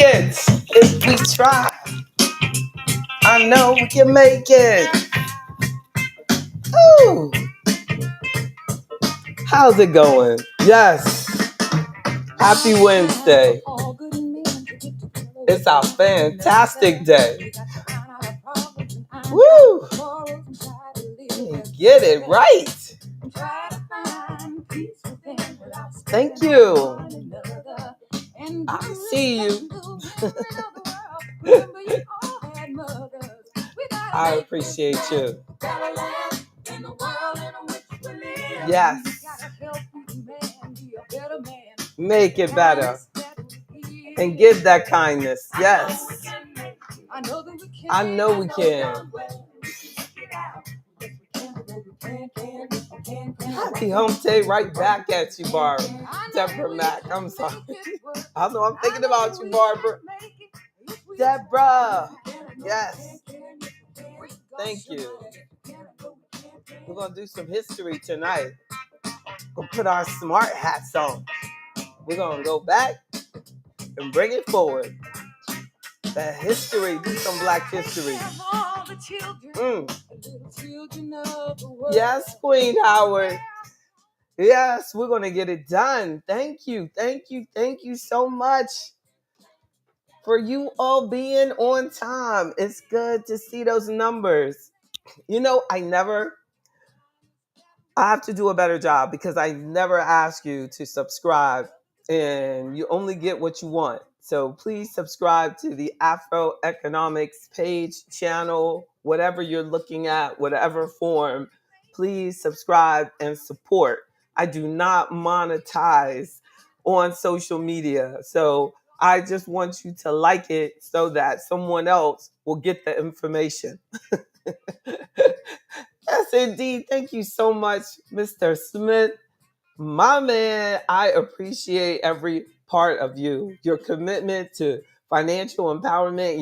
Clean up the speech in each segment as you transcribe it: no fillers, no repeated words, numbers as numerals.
it if we try. I know we can make it. Ooh, how's it going? Yes. Happy Wednesday. It's a fantastic day. Woo! Get it right. Thank you. I see you. I appreciate you. Yes. Make it better. And give that kindness. Yes. I know we can. Happy Home Day right back at you, Barbara. Deborah Mack. I'm sorry. I know I'm thinking about you, Barbara. Deborah. Yes. Thank you. We're going to do some history tonight. We'll put our smart hats on. We're going to go back and bring it forward. That history, do some black history. Yes, Queen Howard. Yes, we're going to get it done. Thank you. Thank you. Thank you so much for you all being on time. It's good to see those numbers. You know, I have to do a better job because I never ask you to subscribe and you only get what you want. So please subscribe to the AfroEconomics page, channel, whatever you're looking at, whatever form. Please subscribe and support. I do not monetize on social media. So I just want you to like it so that someone else will get the information. Yes, indeed. Thank you so much, Mr. Smith. My man, I appreciate every part of you. Your commitment to financial empowerment,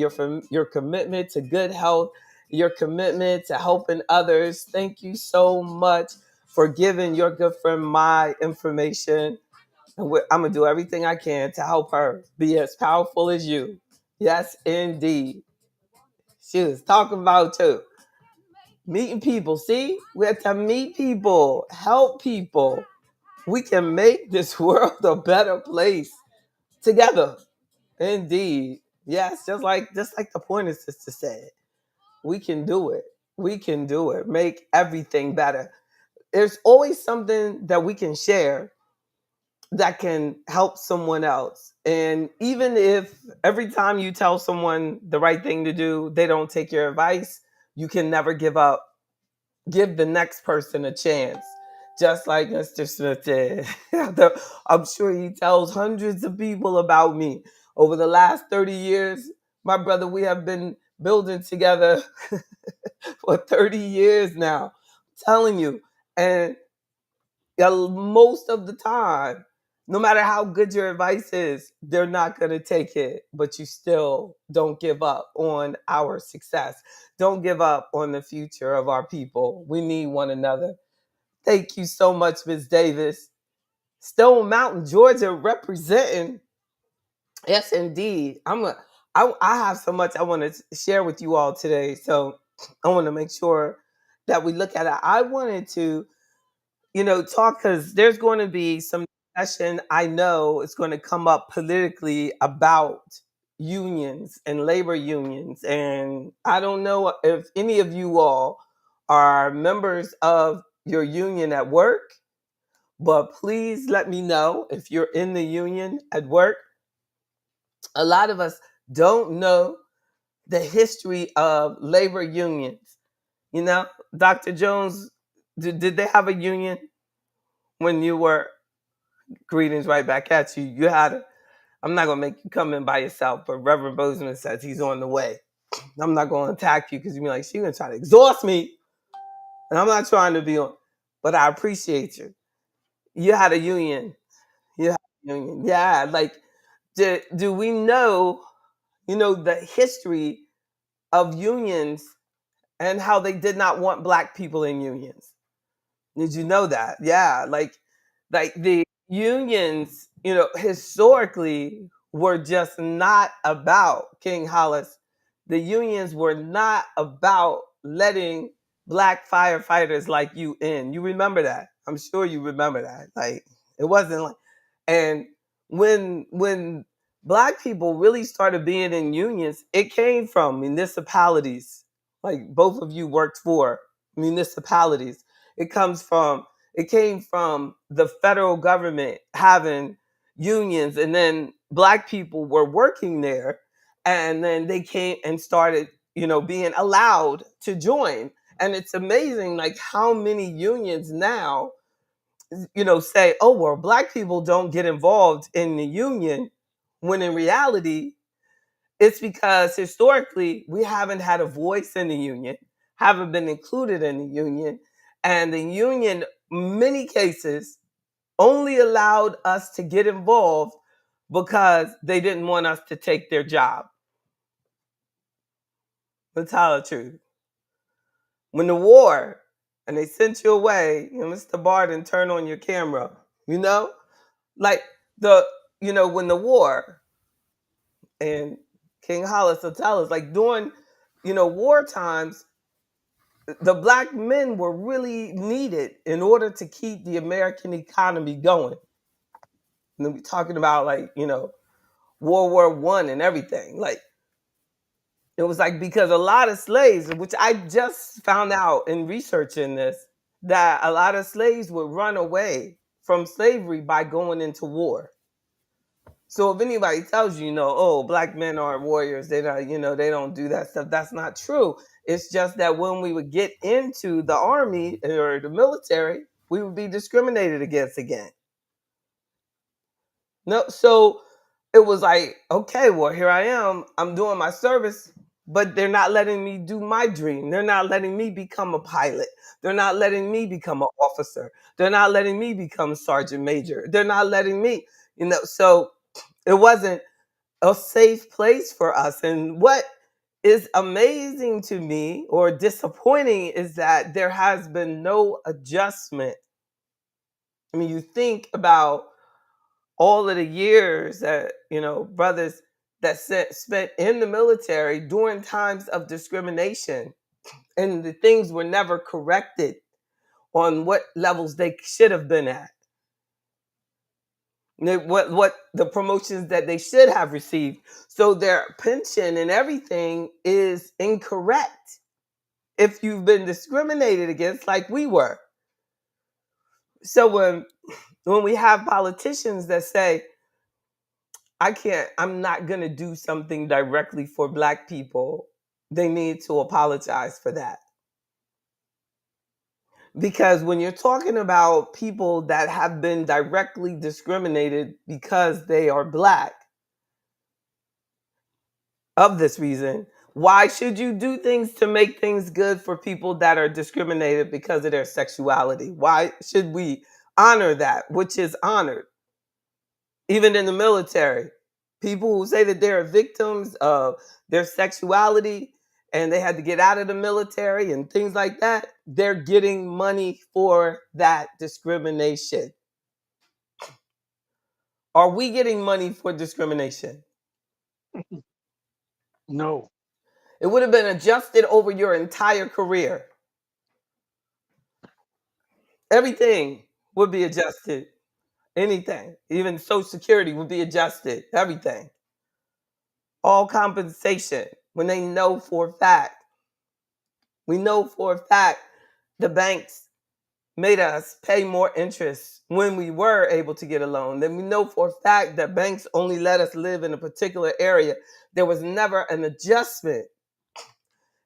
your commitment to good health, your commitment to helping others. Thank you so much for giving your good friend my information. And I'm going to do everything I can to help her be as powerful as you. Yes, indeed. She was talking about you. Meeting people. See, we have to meet people, help people. We can make this world a better place together. Indeed. Yes, just like the Pointer Sister said. We can do it. We can do it. Make everything better. There's always something that we can share that can help someone else. And even if every time you tell someone the right thing to do, they don't take your advice, you can never give up. Give the next person a chance. Just like Mr. Smith did. I'm sure he tells hundreds of people about me. Over the last 30 years, my brother, we have been building together for 30 years now. I'm telling you. And most of the time, no matter how good your advice is, they're not going to take it. But you still don't give up on our success. Don't give up on the future of our people. We need one another. Thank you so much, Ms. Davis. Stone Mountain, Georgia, representing. Yes, indeed. I have so much I want to share with you all today. So I want to make sure that we look at it. I wanted to talk because there's going to be some discussion. I know it's going to come up politically about unions and labor unions. And I don't know if any of you all are members of your union at work, but please let me know if you're in the union at work. A lot of us don't know the history of labor unions. Dr. Jones, did they have a union when you were? Greetings right back at you. I'm not going to make you come in by yourself, but Reverend Bozeman says he's on the way. I'm not going to attack you because you're like, she's going to try to exhaust me. And I'm not trying to be on, but I appreciate you. You had a union. Yeah, like, do we know, the history of unions and how they did not want Black people in unions? Did you know that? Yeah, like the unions, historically were just not about, King Hollis, the unions were not about letting black firefighters like you in. You remember that? I'm sure you remember that. Like, it wasn't like, and when black people really started being in unions, it came from municipalities. Like, both of you worked for municipalities. It comes from it came from the federal government having unions, and then black people were working there, and then they came and started, being allowed to join. And it's amazing, like, how many unions now, say, oh, well, black people don't get involved in the union, when in reality it's because historically we haven't had a voice in the union, haven't been included in the union, and the union, many cases, only allowed us to get involved because they didn't want us to take their job. Let's tell the truth. When the war, and they sent you away, Mr. Barden, turn on your camera, like the, when the war, and King Hollis will tell us, like during, war times, the black men were really needed in order to keep the American economy going. And then we're talking about, like, World War One and everything. Like, it was like, because a lot of slaves, which I just found out in researching this, that a lot of slaves would run away from slavery by going into war. So if anybody tells you, oh, black men aren't warriors, they don't, they don't do that stuff, that's not true. It's just that when we would get into the army or the military, we would be discriminated against again. No, so it was like, okay, well, here I am. I'm doing my service, but they're not letting me do my dream. They're not letting me become a pilot. They're not letting me become an officer. They're not letting me become sergeant major. They're not letting me, so it wasn't a safe place for us. And what is amazing to me, or disappointing, is that there has been no adjustment. I mean, you think about all of the years that, brothers that spent in the military during times of discrimination, and the things were never corrected on what levels they should have been at, what the promotions that they should have received. So their pension and everything is incorrect if you've been discriminated against, like we were. So when we have politicians that say, I'm not going to do something directly for black people, they need to apologize for that. Because when you're talking about people that have been directly discriminated because they are black, of this reason, why should you do things to make things good for people that are discriminated because of their sexuality? Why should we honor that, which is honored? Even in the military, people who say that they're victims of their sexuality and they had to get out of the military and things like that, they're getting money for that discrimination. Are we getting money for discrimination? No. It would have been adjusted over your entire career. Everything would be adjusted. Anything, even Social Security would be adjusted. Everything. All compensation, when they know for a fact, we know for a fact the banks made us pay more interest when we were able to get a loan. Then we know for a fact that banks only let us live in a particular area. There was never an adjustment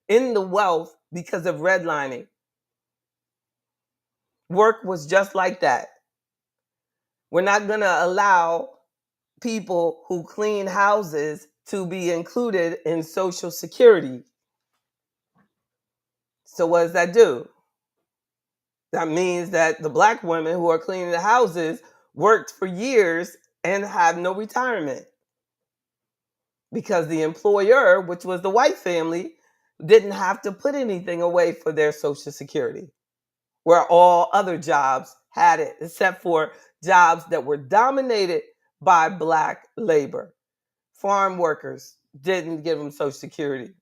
in the wealth because of redlining. Work was just like that. We're not going to allow people who clean houses to be included in Social Security. So what does that do? That means that the black women who are cleaning the houses worked for years and have no retirement because the employer, which was the white family, didn't have to put anything away for their Social Security, where all other jobs had it, except for jobs that were dominated by black labor. farm workers didn't give them Social Security.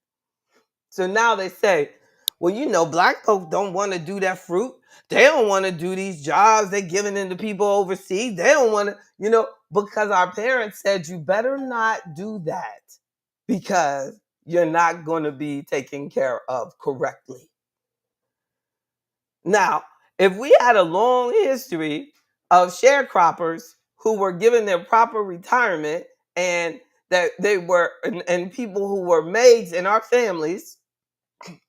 So now they say, well, black folks don't want to do that fruit. They don't want to do these jobs they're giving into people overseas. They don't want to, because our parents said you better not do that because you're not going to be taken care of correctly. Now, if we had a long history of sharecroppers who were given their proper retirement and that they were, and people who were maids in our families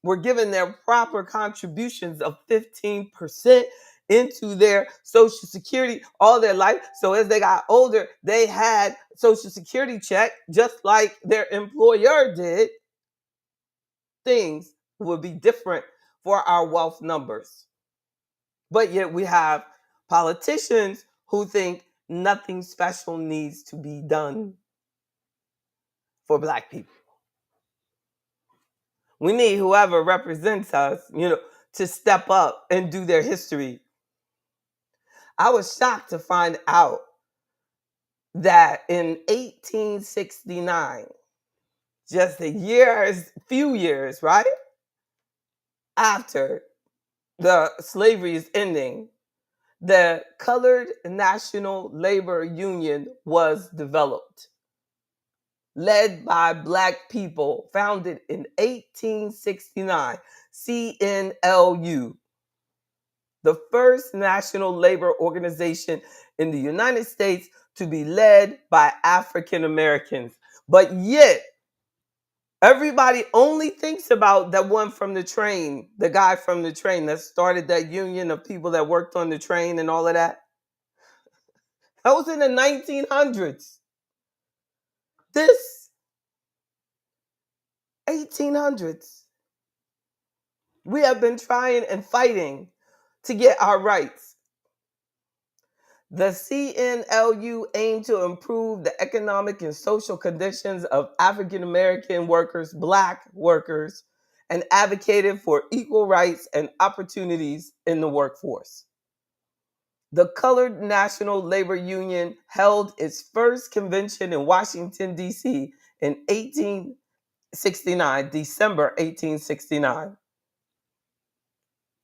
were given their proper contributions of 15% into their Social Security all their life. So as they got older, they had Social Security check just like their employer did. Things would be different for our wealth numbers. But yet we have politicians who think nothing special needs to be done for black people. We need whoever represents us, to step up and do their history. I was shocked to find out that in 1869, just few years, right? After the slavery is ending, the Colored National Labor Union was developed, led by black people, founded in 1869, CNLU, the first national labor organization in the United States to be led by African Americans. But yet, everybody only thinks about that one from the train, the guy from the train that started that union of people that worked on the train and all of that. That was in the 1900s. This 1800s. We have been trying and fighting to get our rights. The CNLU aimed to improve the economic and social conditions of African American workers, black workers, and advocated for equal rights and opportunities in the workforce. The Colored National Labor Union held its first convention in Washington, D.C. in 1869, December 1869.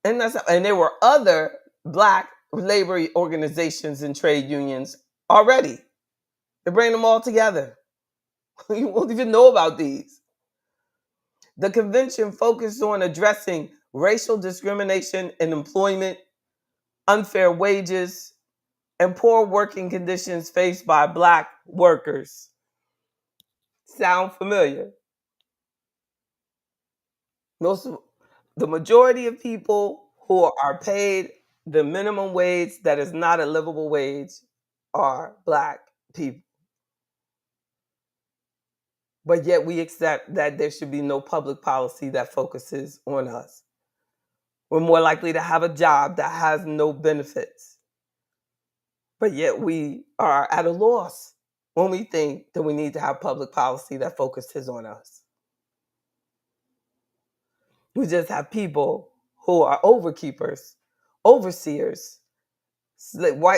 And there were other black labor organizations and trade unions already. They bring them all together. You won't even know about these. The convention focused on addressing racial discrimination in employment, unfair wages, and poor working conditions faced by black workers. Sound familiar? The majority of people who are paid the minimum wage that is not a livable wage are black people. But yet we accept that there should be no public policy that focuses on us. We're more likely to have a job that has no benefits. But yet we are at a loss when we think that we need to have public policy that focuses on us. We just have people who are overkeepers, overseers,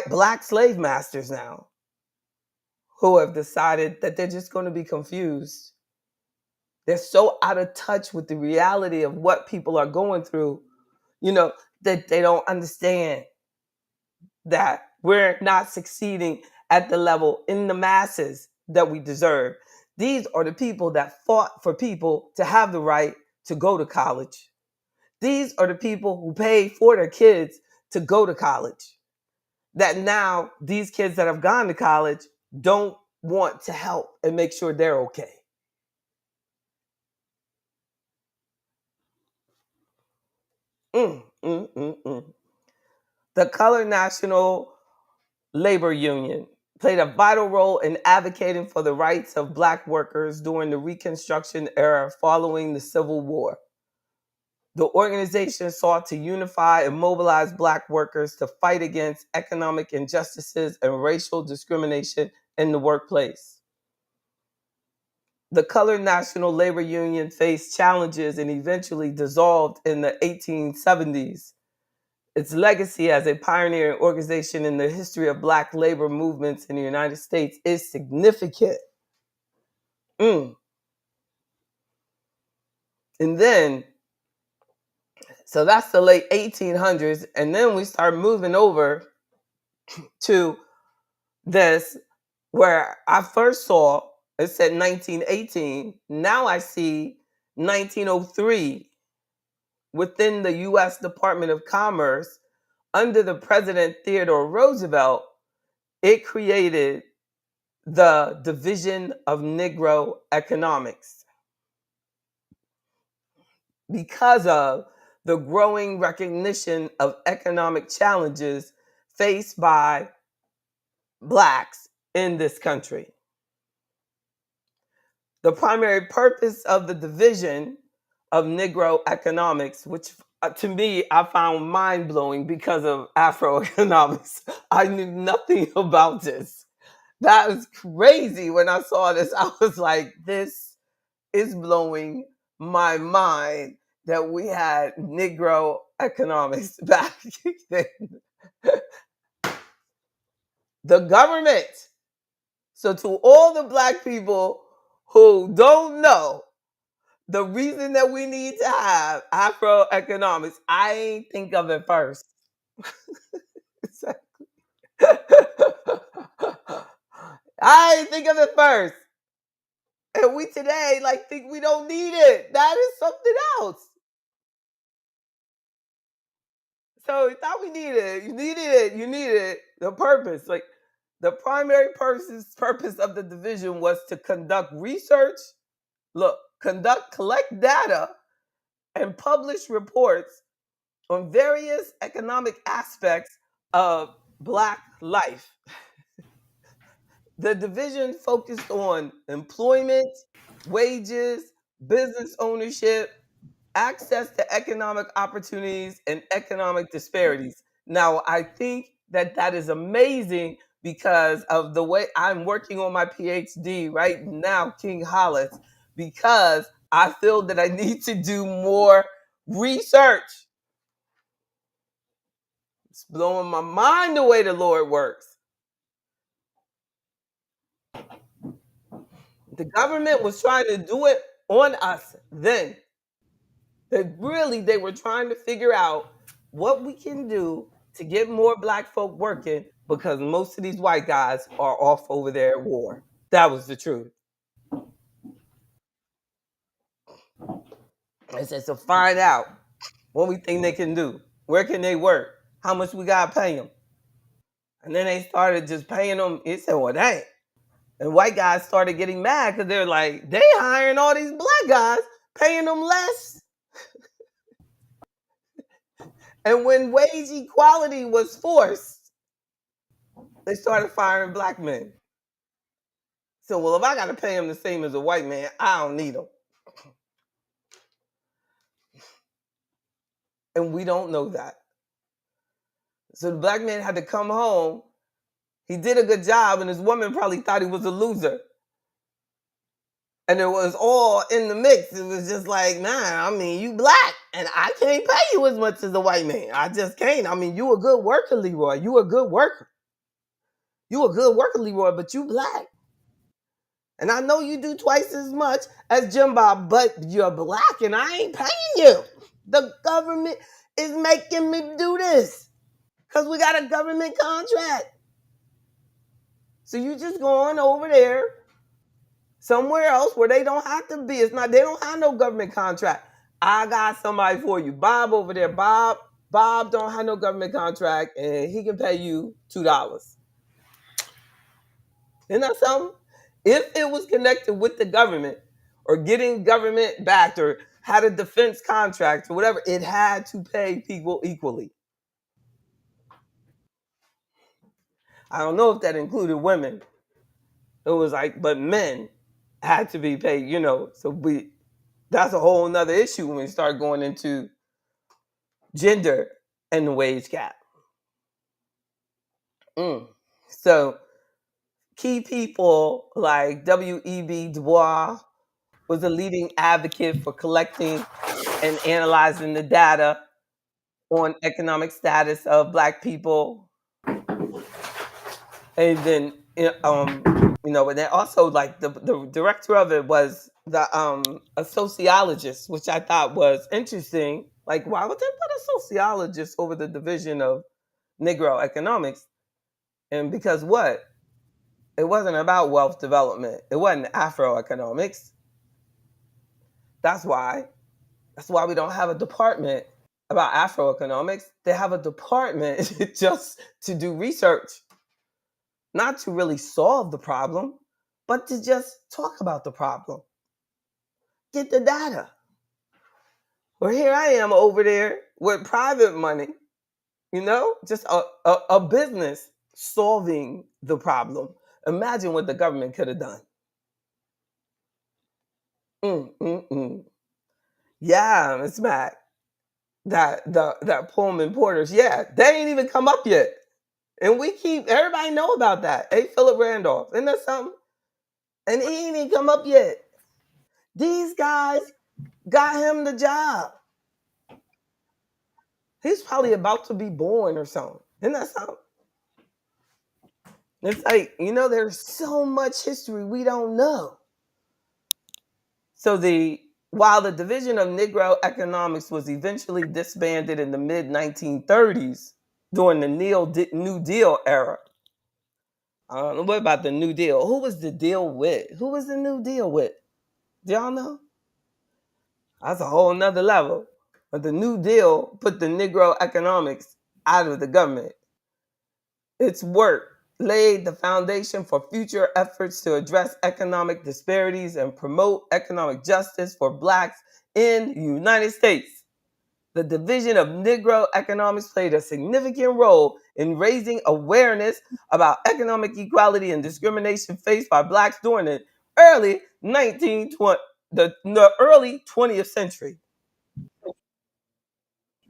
black slave masters now, who have decided that they're just going to be confused. They're so out of touch with the reality of what people are going through, that they don't understand that we're not succeeding at the level in the masses that we deserve. These are the people that fought for people to have the right to go to college. These are the people who paid for their kids to go to college. That now these kids that have gone to college don't want to help and make sure they're okay. The Colored National Labor Union played a vital role in advocating for the rights of black workers during the Reconstruction era following the Civil War. The organization sought to unify and mobilize black workers to fight against economic injustices and racial discrimination in the workplace. The Colored National Labor Union faced challenges and eventually dissolved in the 1870s. Its legacy as a pioneering organization in the history of black labor movements in the United States is significant. Mm. And then, so that's the late 1800s. And then we start moving over to this where I first saw it said 1918. Now I see 1903 within the US Department of Commerce under the President Theodore Roosevelt. It created the Division of Negro Economics because of the growing recognition of economic challenges faced by Blacks in this country. The primary purpose of the Division of Negro Economics, which to me I found mind blowing because of AfroEconomics. I knew nothing about this. That was crazy when I saw this. I was like, this is blowing my mind that we had Negro economics back then. The government. So, to all the Black people who don't know, the reason that we need to have Afro economics, I ain't think of it first. I ain't think of it first. And we today like think we don't need it. That is something else. So you thought we needed it. You needed it. You needed it. The purpose. Like the primary purpose of the division was to conduct research, collect data, and publish reports on various economic aspects of Black life. The division focused on employment, wages, business ownership, access to economic opportunities, and economic disparities. Now, I think that that is amazing because of the way I'm working on my PhD right now, King Hollis, because I feel that I need to do more research. It's blowing my mind the way the Lord works. The government was trying to do it on us then. They were trying to figure out what we can do to get more Black folk working because most of these white guys are off over there at war. That was the truth. They said, so find out what we think they can do. Where can they work? How much we got to pay them? And then they started just paying them. It said, well, dang. And white guys started getting mad because they're like, they hiring all these Black guys, paying them less. And when wage equality was forced, they started firing Black men. So, well, if I got to pay him the same as a white man, I don't need him. And we don't know that. So the Black man had to come home. He did a good job, and his woman probably thought he was a loser. And it was all in the mix. It was just like, nah, I mean, you Black, and I can't pay you as much as a white man. I just can't. I mean, you a good worker, Leroy. You a good worker. You a good worker, Leroy, but you Black. And I know you do twice as much as Jim Bob, but you're Black and I ain't paying you. The government is making me do this because we got a government contract. So you just going over there somewhere else where they don't have to be. It's not, they don't have no government contract. I got somebody for you. Bob over there. Bob don't have no government contract and he can pay you $2. Isn't that something? If it was connected with the government or getting government backed or had a defense contract or whatever, it had to pay people equally. I don't know if that included women. It was like, but men had to be paid, So that's a whole nother issue when we start going into gender and the wage gap. So key people like W.E.B. Du Bois was a leading advocate for collecting and analyzing the data on economic status of Black people. And then, And then also like the director of it was the a sociologist, which I thought was interesting. Like, why would they put a sociologist over the Division of Negro Economics? And because what? It wasn't about wealth development. It wasn't AfroEconomics. That's why. That's why we don't have a department about AfroEconomics. They have a department just to do research, not to really solve the problem, but to just talk about the problem, get the data. Well, here I am over there with private money, just a business solving the problem. Imagine what the government could have done. Mm, mm, mm. Yeah, Miss Mac, that Pullman Porters, yeah, they ain't even come up yet. And we keep everybody know about that. Hey, Philip Randolph, isn't that something? And he ain't even come up yet. These guys got him the job. He's probably about to be born or something. Isn't that something? It's like, there's so much history we don't know. So while the Division of Negro Economics was eventually disbanded in the mid 1930s during the New Deal era. What about the New Deal? Who was the deal with? Who was the New Deal with? Do y'all know? That's a whole nother level. But the New Deal put the Negro economics out of the government. Its work laid the foundation for future efforts to address economic disparities and promote economic justice for Blacks in the United States. The Division of Negro Economics played a significant role in raising awareness about economic equality and discrimination faced by Blacks during the early 1920, the early 20th century.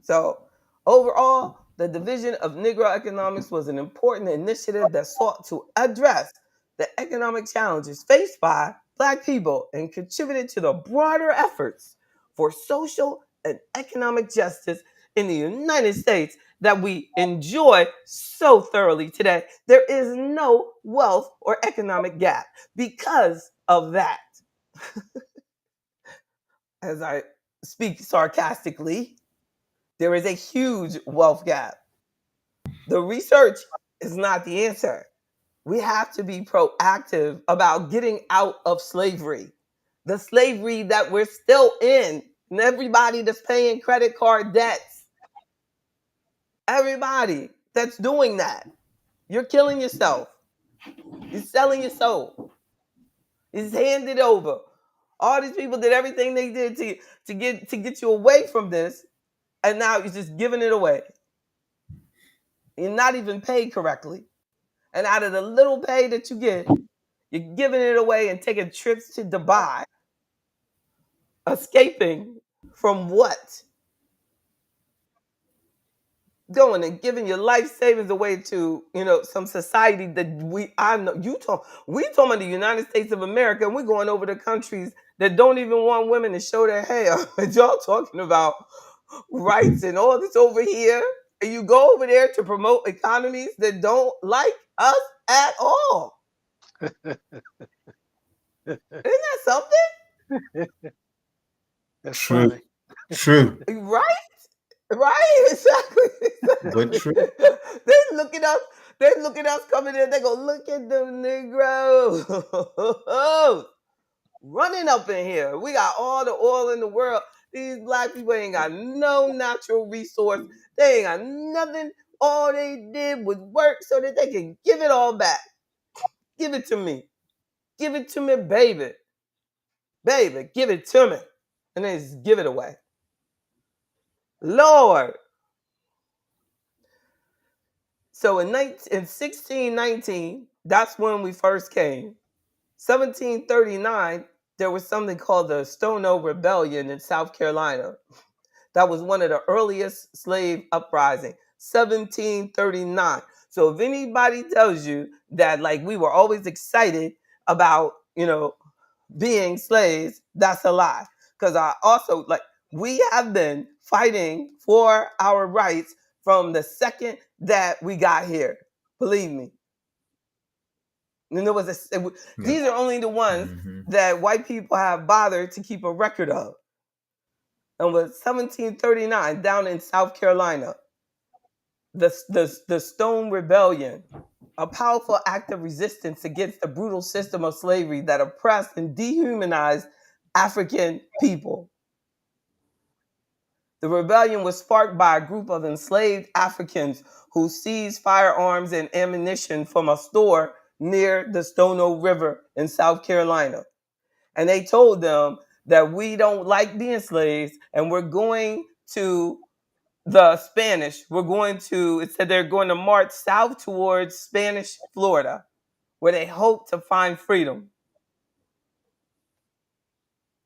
So, overall, the Division of Negro Economics was an important initiative that sought to address the economic challenges faced by Black people and contributed to the broader efforts for social and economic justice in the United States that we enjoy so thoroughly today. There is no wealth or economic gap because of that. As I speak sarcastically, there is a huge wealth gap. The research is not the answer. We have to be proactive about getting out of slavery, the slavery that we're still in, and everybody that's paying credit card debts, everybody that's doing that, you're killing yourself. You're selling your soul. It's handed over. All these people did everything they did to get you away from this, and now you're just giving it away. You're not even paid correctly. And out of the little pay that you get, you're giving it away and taking trips to Dubai, escaping from what? Going and giving your life savings away to, some society that I know we talking about the United States of America, and we're going over to countries that don't even want women to show their hair. And y'all talking about rights and all this over here. And you go over there to promote economies that don't like us at all. Isn't that something? That's True. funny. True. Right? Right? Exactly. But true. They look at us. They look at us coming in. They go, look at them Negroes running up in here. We got all the oil in the world. These Black people ain't got no natural resource. They ain't got nothing. All they did was work so that they can give it all back. Give it to me. Give it to me, baby. Baby, give it to me. And then just give it away. Lord. So in 1619, that's when we first came. 1739, there was something called the Stono Rebellion in South Carolina. That was one of the earliest slave uprisings. 1739. So if anybody tells you that like we were always excited about, being slaves, that's a lie. Because I also we have been fighting for our rights from the second that we got here. Believe me. And there was Yeah. these are only the ones Mm-hmm. that white people have bothered to keep a record of. And was 1739 down in South Carolina, the Stone Rebellion, a powerful act of resistance against the brutal system of slavery that oppressed and dehumanized African people. The rebellion was sparked by a group of enslaved Africans who seized firearms and ammunition from a store near the Stono River in South Carolina. And they told them that we don't like being slaves and we're going to the Spanish. It said they're going to march south towards Spanish Florida, where they hope to find freedom.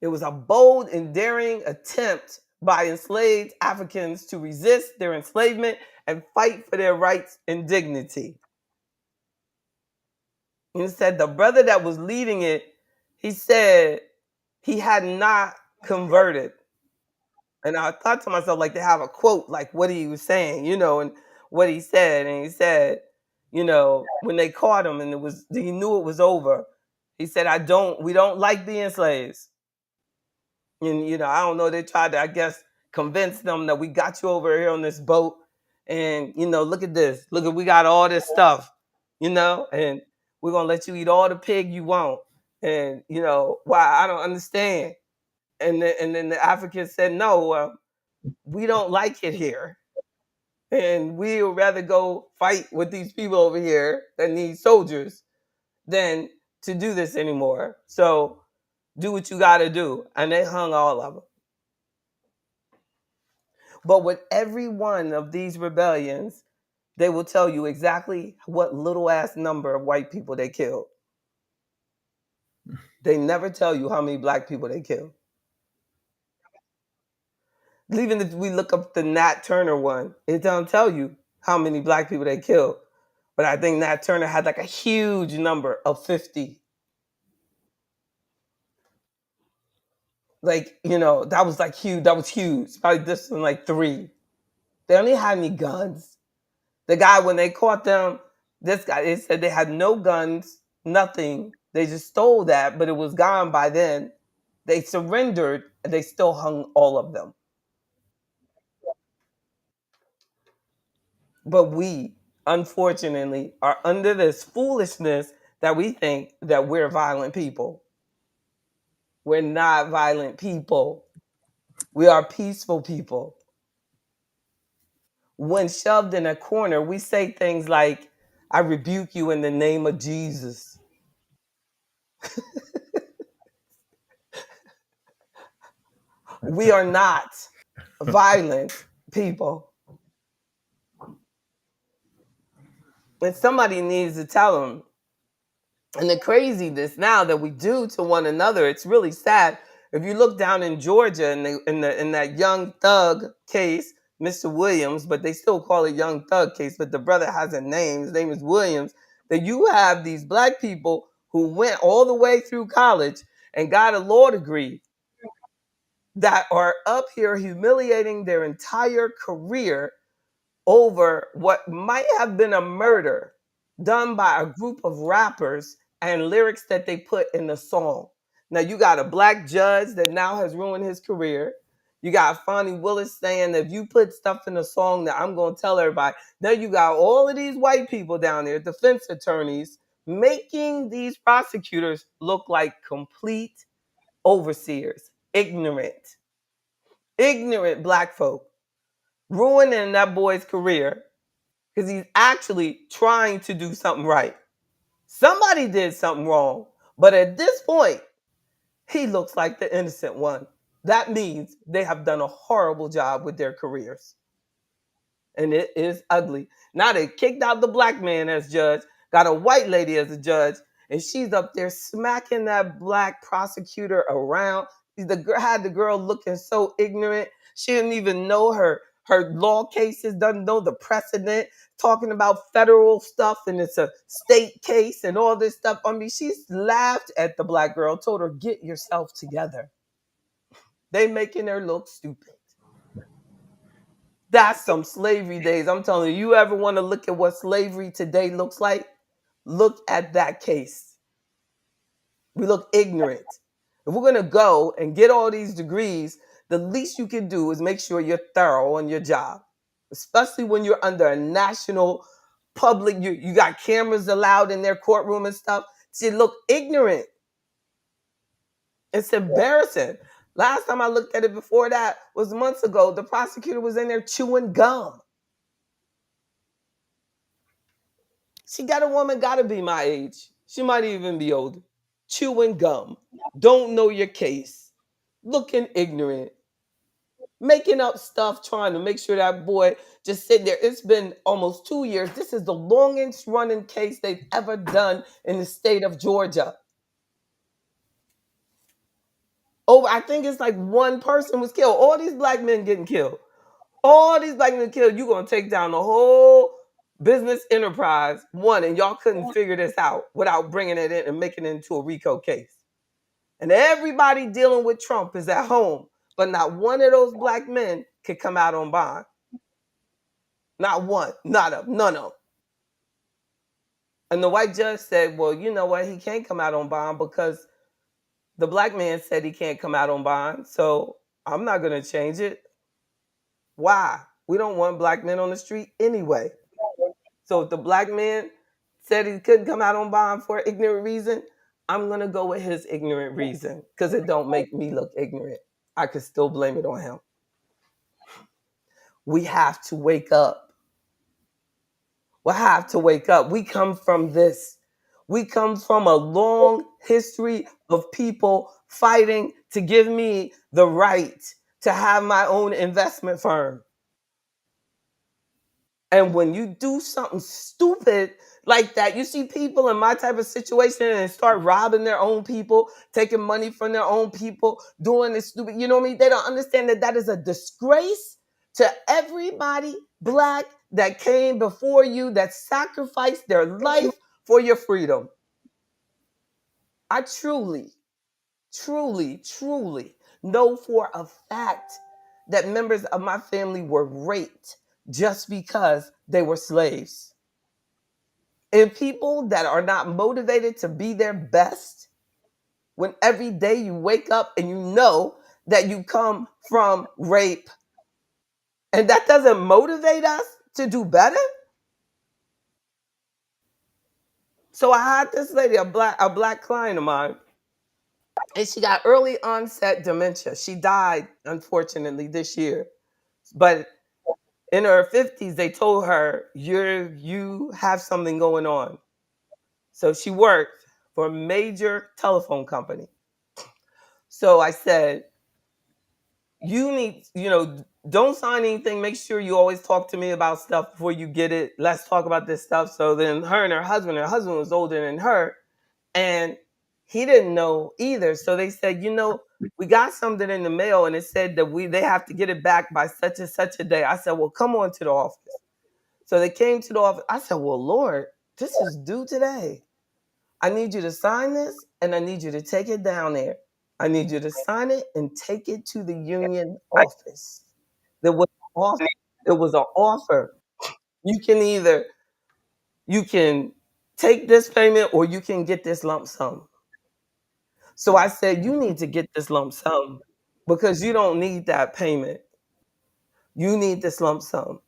It was a bold and daring attempt by enslaved Africans to resist their enslavement and fight for their rights and dignity. And it said the brother that was leading it, he said he had not converted. And I thought to myself, like, they have a quote, like what he was saying, and what he said. And he said, when they caught him and he knew it was over, he said, we don't like being slaves. And, I don't know, they tried to, I guess, convince them that we got you over here on this boat. And, look at this. Look, we got all this stuff, and we're going to let you eat all the pig you want. And, why? I don't understand. And then the Africans said, no, we don't like it here. And we would rather go fight with these people over here that need soldiers than to do this anymore. So do what you got to do. And they hung all of them. But with every one of these rebellions, they will tell you exactly what little ass number of white people they killed. They never tell you how many black people they killed. Even if we look up the Nat Turner one, it don't tell you how many black people they killed. But I think Nat Turner had like a huge number of 50. Like, that was like huge. That was huge. Probably this one like 3. They only had any guns. The guy, when they caught them, this guy, they said they had no guns, nothing. They just stole that, but it was gone by then. They surrendered and they still hung all of them. But we, unfortunately, are under this foolishness that we think that we're violent people. We're not violent people. We are peaceful people. When shoved in a corner, we say things like, I rebuke you in the name of Jesus. We are not violent people. And somebody needs to tell them. And the craziness now that we do to one another, it's really sad. If you look down in Georgia in that Young Thug case, Mr. Williams, but they still call it Young Thug case, but the brother has a name. His name is Williams. That you have these black people who went all the way through college and got a law degree that are up here humiliating their entire career over what might have been a murder done by a group of rappers and lyrics that they put in the song. Now you got a black judge that now has ruined his career. You got Fonnie Willis saying that if you put stuff in a song that I'm going to tell everybody. Now you got all of these white people down there, defense attorneys, making these prosecutors look like complete overseers, ignorant black folk, ruining that boy's career because he's actually trying to do something right. Somebody did something wrong, but at this point, he looks like the innocent one. That means they have done a horrible job with their careers. And it is ugly. Now they kicked out the black man as judge, got a white lady as a judge, and she's up there smacking that black prosecutor around. Had the girl looking so ignorant. She didn't even know her law cases, doesn't know the precedent, talking about federal stuff and it's a state case and all this stuff. I mean, she's laughed at the black girl, told her, get yourself together. They making her look stupid. That's some slavery days. I'm telling you, you ever want to look at what slavery today looks like? look at that case. We look ignorant. If we're going to go and get all these degrees, the least you can do is make sure you're thorough on your job, especially when you're under a national public. You got cameras allowed in their courtroom and stuff. So you look ignorant. It's embarrassing. Last time I looked at it before that was months ago. The prosecutor was in there chewing gum. She got a woman, got to be my age. She might even be older. Chewing gum. Don't know your case. Looking ignorant. Making up stuff, trying to make sure that boy just sitting there. It's been almost 2 years. This is the longest running case they've ever done in the state of Georgia. Oh, I think it's like one person was killed. All these black men getting killed. All these black men killed. You're going to take down the whole business enterprise, one, and y'all couldn't figure this out without bringing it in and making it into a RICO case. And everybody dealing with Trump is at home, but not one of those black men could come out on bond. Not one, none of them. And the white judge said, well, you know what? He can't come out on bond because the black man said he can't come out on bond. So I'm not going to change it. Why? We don't want black men on the street anyway. So if the black man said he couldn't come out on bond for an ignorant reason, I'm going to go with his ignorant reason because it don't make me look ignorant. I could still blame it on him. We have to wake up. We have to wake up. We come from this. We come from a long history of people fighting to give me the right to have my own investment firm. And when you do something stupid like that, you see people in my type of situation and start robbing their own people, taking money from their own people, doing this stupid, you know what I mean? They don't understand that that is a disgrace to everybody black that came before you, that sacrificed their life for your freedom. I truly, truly, truly know for a fact that members of my family were raped just because they were slaves. And people that are not motivated to be their best, when every day you wake up and you know that you come from rape, and that doesn't motivate us to do better. So I had this lady, a black client of mine, and she got early onset dementia. She died, unfortunately, this year. But in her 50s, they told her, you have something going on. So she worked for a major telephone company. So I said, you need, don't sign anything. Make sure you always talk to me about stuff before you get it. Let's talk about this stuff. So then her husband was older than her, and he didn't know either. So they said, we got something in the mail and it said that they have to get it back by such and such a day. I said, well, come on to the office. So they came to the office. I said, well, Lord, this is due today. I need you to sign this and I need you to take it down there. I need you to sign it and take it to the union office. There was an offer. There was an offer. You can take this payment or you can get this lump sum. So I said, you need to get this lump sum because you don't need that payment. You need this lump sum.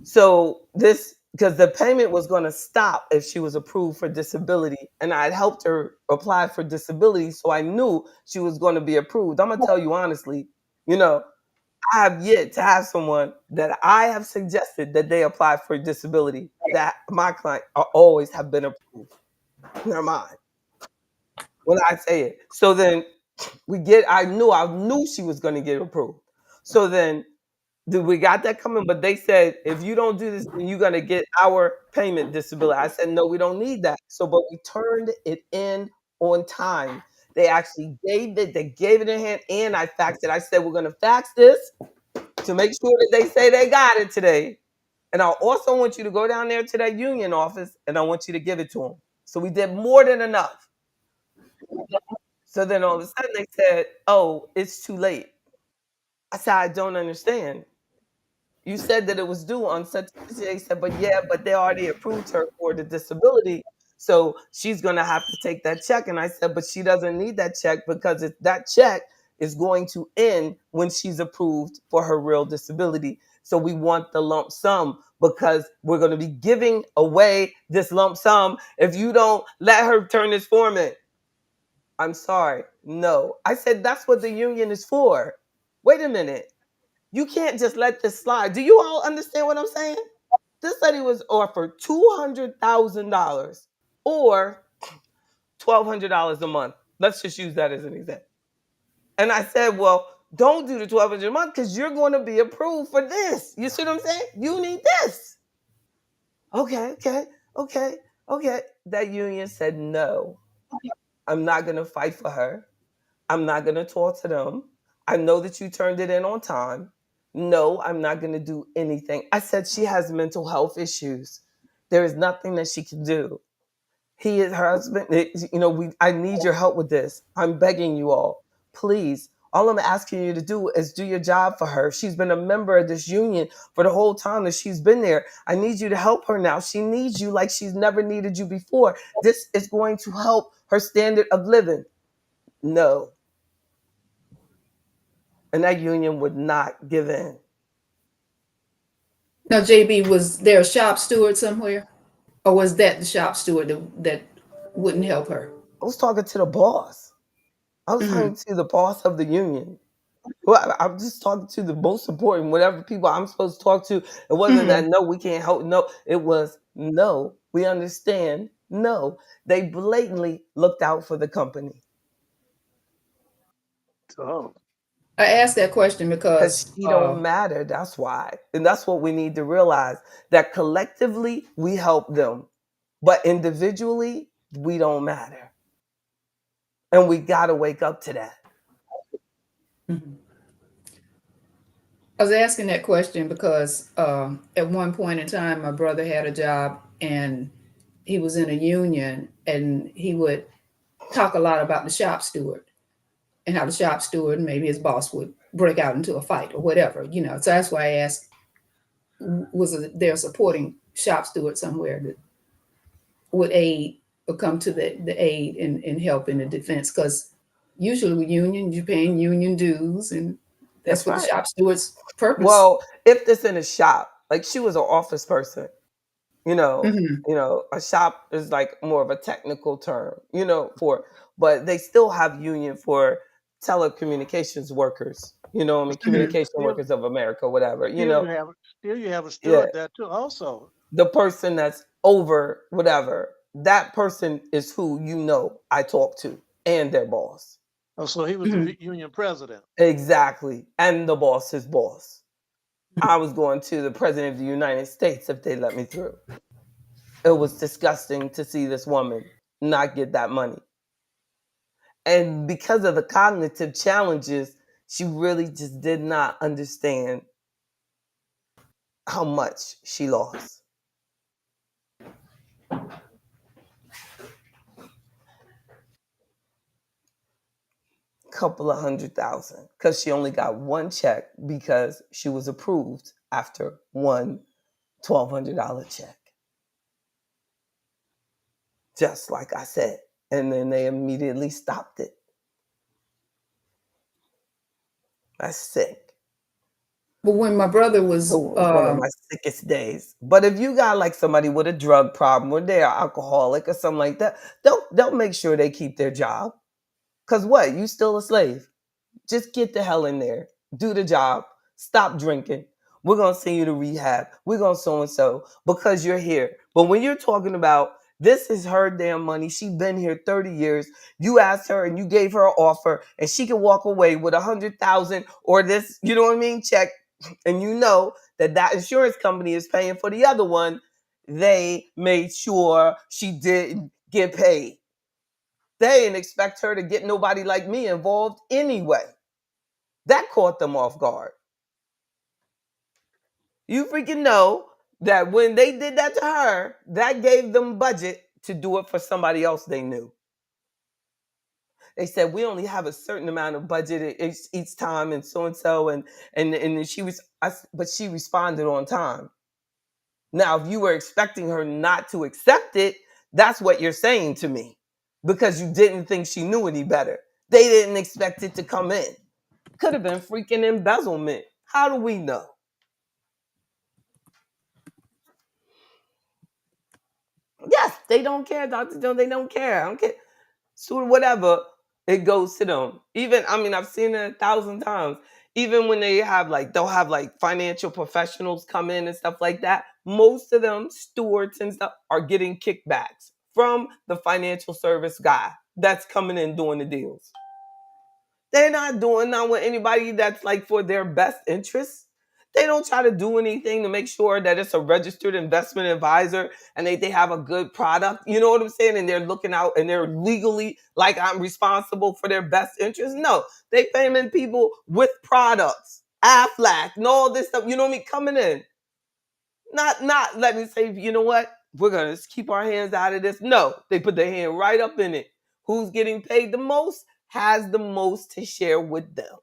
So this, because the payment was going to stop if she was approved for disability, and I had helped her apply for disability, so I knew she was going to be approved. I'm gonna tell you honestly, you know, I have yet to have someone that I have suggested that they apply for disability that my client always have been approved. Never mind when I say it. So then I knew she was going to get approved. So then we got that coming, but they said, if you don't do this, then you're gonna get our payment disability. I said, no, we don't need that. So, but we turned it in on time. They actually gave it in hand, and I faxed it. I said, we're gonna fax this to make sure that they say they got it today. And I also want you to go down there to that union office and I want you to give it to them. So we did more than enough. So then all of a sudden they said, oh, it's too late. I said, I don't understand. You said that it was due on such and such. They said, but yeah, but they already approved her for the disability. So she's going to have to take that check. And I said, but she doesn't need that check because that check is going to end when she's approved for her real disability. So we want the lump sum because we're going to be giving away this lump sum if you don't let her turn this form in. I'm sorry. No. I said, that's what the union is for. Wait a minute. You can't just let this slide. Do you all understand what I'm saying? This lady was offered $200,000 or $1,200 a month. Let's just use that as an example. And I said, well, don't do the $1,200 a month because you're going to be approved for this. You see what I'm saying? You need this. Okay, okay, okay, okay. That union said, no, I'm not going to fight for her. I'm not going to talk to them. I know that you turned it in on time. No, I'm not going to do anything. I said she has mental health issues. There is nothing that she can do. He is her husband. I need your help with this. I'm begging you all, please. All I'm asking you to do is do your job for her. She's been a member of this union for the whole time that she's been there. I need you to help her now. She needs you like she's never needed you before. This is going to help her standard of living. No. And that union would not give in. Now, JB, was there a shop steward somewhere? Or was that the shop steward that wouldn't help her? I was talking to the boss. I was Mm-hmm. talking to the boss of the union. Well, I'm just talking to the most important, whatever people I'm supposed to talk to. It wasn't Mm-hmm. that no, we can't help. No, it was no, we understand. No, they blatantly looked out for the company Oh, I asked that question because because she don't matter. That's why, and that's what we need to realize that collectively we help them, but individually we don't matter, and we got to wake up to that. Mhm. I was asking that question because at one point in time, my brother had a job and he was in a union, and he would talk a lot about the shop steward and how the shop steward, maybe his boss, would break out into a fight or whatever, you know. So that's why I asked, was there a supporting shop steward somewhere that would aid or come to the aid and help in the defense? Because usually with union, you're paying union dues, and that's That's what the right. shop steward's purpose. Well, if this in a shop, like she was an office person, you know, Hmm. a shop is like more of a technical term, but they still have union for telecommunications workers, I mean, Hmm. communication workers of America, whatever, still you have a yeah, steward there too. Also, the person that's over whatever, that person is who I talk to and their boss. oh, so he was the Hmm. union president. Exactly. And the boss's boss. I was going to the president of the United States if they let me through. It was disgusting to see this woman not get that money. And because of the cognitive challenges, she really just did not understand how much she lost. Couple of 100,000 because she only got one check because she was approved after one $1,200 check. Just like I said. And then they immediately stopped it. That's sick. But when my brother It was, was one of my sickest days. But if you got like somebody with a drug problem or they're alcoholic or something like that, they'll make sure they keep their job. Cause what? You still a slave. Just get the hell in there. Do the job. Stop drinking. We're gonna send you to rehab. We're gonna so and so because you're here. But when you're talking about this is her damn money, she's been here 30 years. You asked her and you gave her an offer, and she can walk away with 100,000 or this, you know what I mean, check, and you know that insurance company is paying for the other one. They made sure she didn't get paid. They didn't expect her to get nobody like me involved anyway. That caught them off guard. You freaking know that when they did that to her, that gave them budget to do it for somebody else they knew. they said we only have a certain amount of budget each time, and so, and she was, but she responded on time. Now, if you were expecting her not to accept it, that's what you're saying to me, because you didn't think she knew any better. They didn't expect it to come in. Could have been freaking embezzlement. How do we know? Yes, they don't care, Dr. Jones. They don't care. I don't care. So whatever, it goes to them. Even, I mean, I've seen it 1,000 times. Even when they'll have like financial professionals come in and stuff like that. Most of them, stewards and stuff, are getting kickbacks from the financial service guy that's coming in doing the deals. They're not doing that with anybody that's like for their best interest. They don't try to do anything to make sure that it's a registered investment advisor and they have a good product. You know what I'm saying? And they're looking out and they're legally like I'm responsible for their best interest. No, they paying people with products, Aflac, and all this stuff. You know what I mean? Coming in. Not let me say, you know what? We're going to keep our hands out of this. No, they put their hand right up in it. Who's getting paid the most has the most to share with them.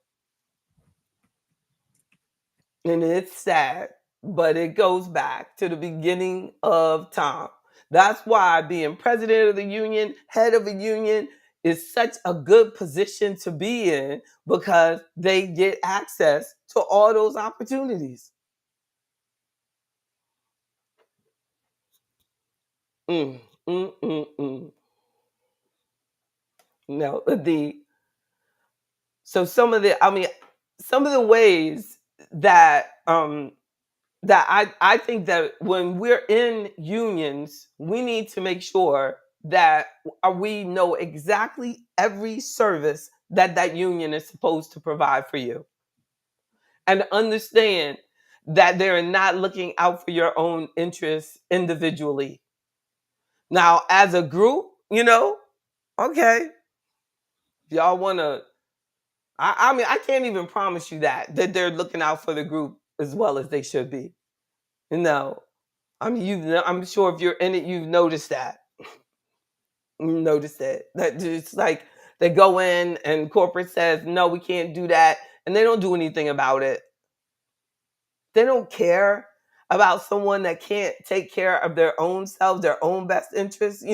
And it's sad, but it goes back to the beginning of time. That's why being president of the union, head of a union, is such a good position to be in, because they get access to all those opportunities. Mm, mm, mm, mm. No, so some of the ways that I think that when we're in unions, we need to make sure that we know exactly every service that union is supposed to provide for you, and understand that they're not looking out for your own interests individually. Now, as a group, okay, if y'all want to, I mean, I can't even promise you that they're looking out for the group as well as they should be. I mean, I'm sure if you're in it, you've noticed that. You noticed it. That it's like they go in and corporate says, no, we can't do that. And they don't do anything about it. They don't care about someone that can't take care of their own self, their own best interests,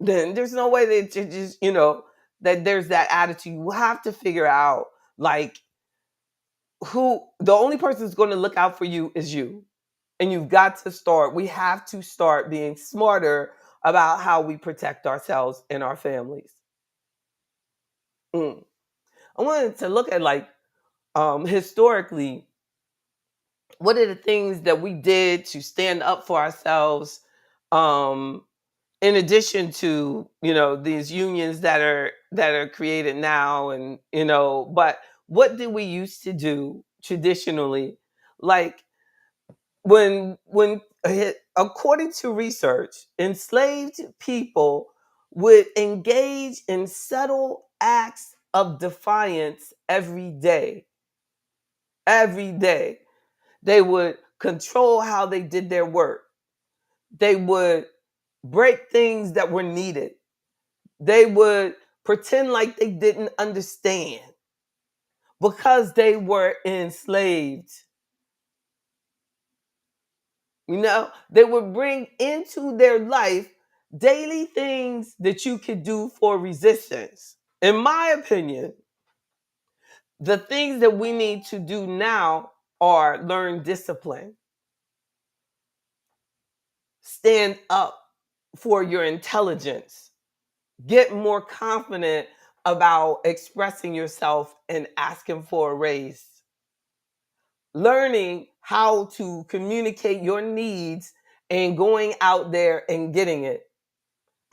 then there's no way that you just, that there's that attitude. You have to figure out, like, who the only person who's going to look out for you is you. And we have to start being smarter about how we protect ourselves and our families. I wanted to look at, like, historically, what are the things that we did to stand up for ourselves, in addition to, these unions that are created now, and, but what did we used to do traditionally? Like, when according to research, enslaved people would engage in subtle acts of defiance every day. Every day. They would control how they did their work. They would break things that were needed. They would pretend like they didn't understand because they were enslaved. They would bring into their life daily things that you could do for resistance. In my opinion, the things that we need to do now are learn discipline, stand up for your intelligence, get more confident about expressing yourself and asking for a raise, learning how to communicate your needs and going out there and getting it.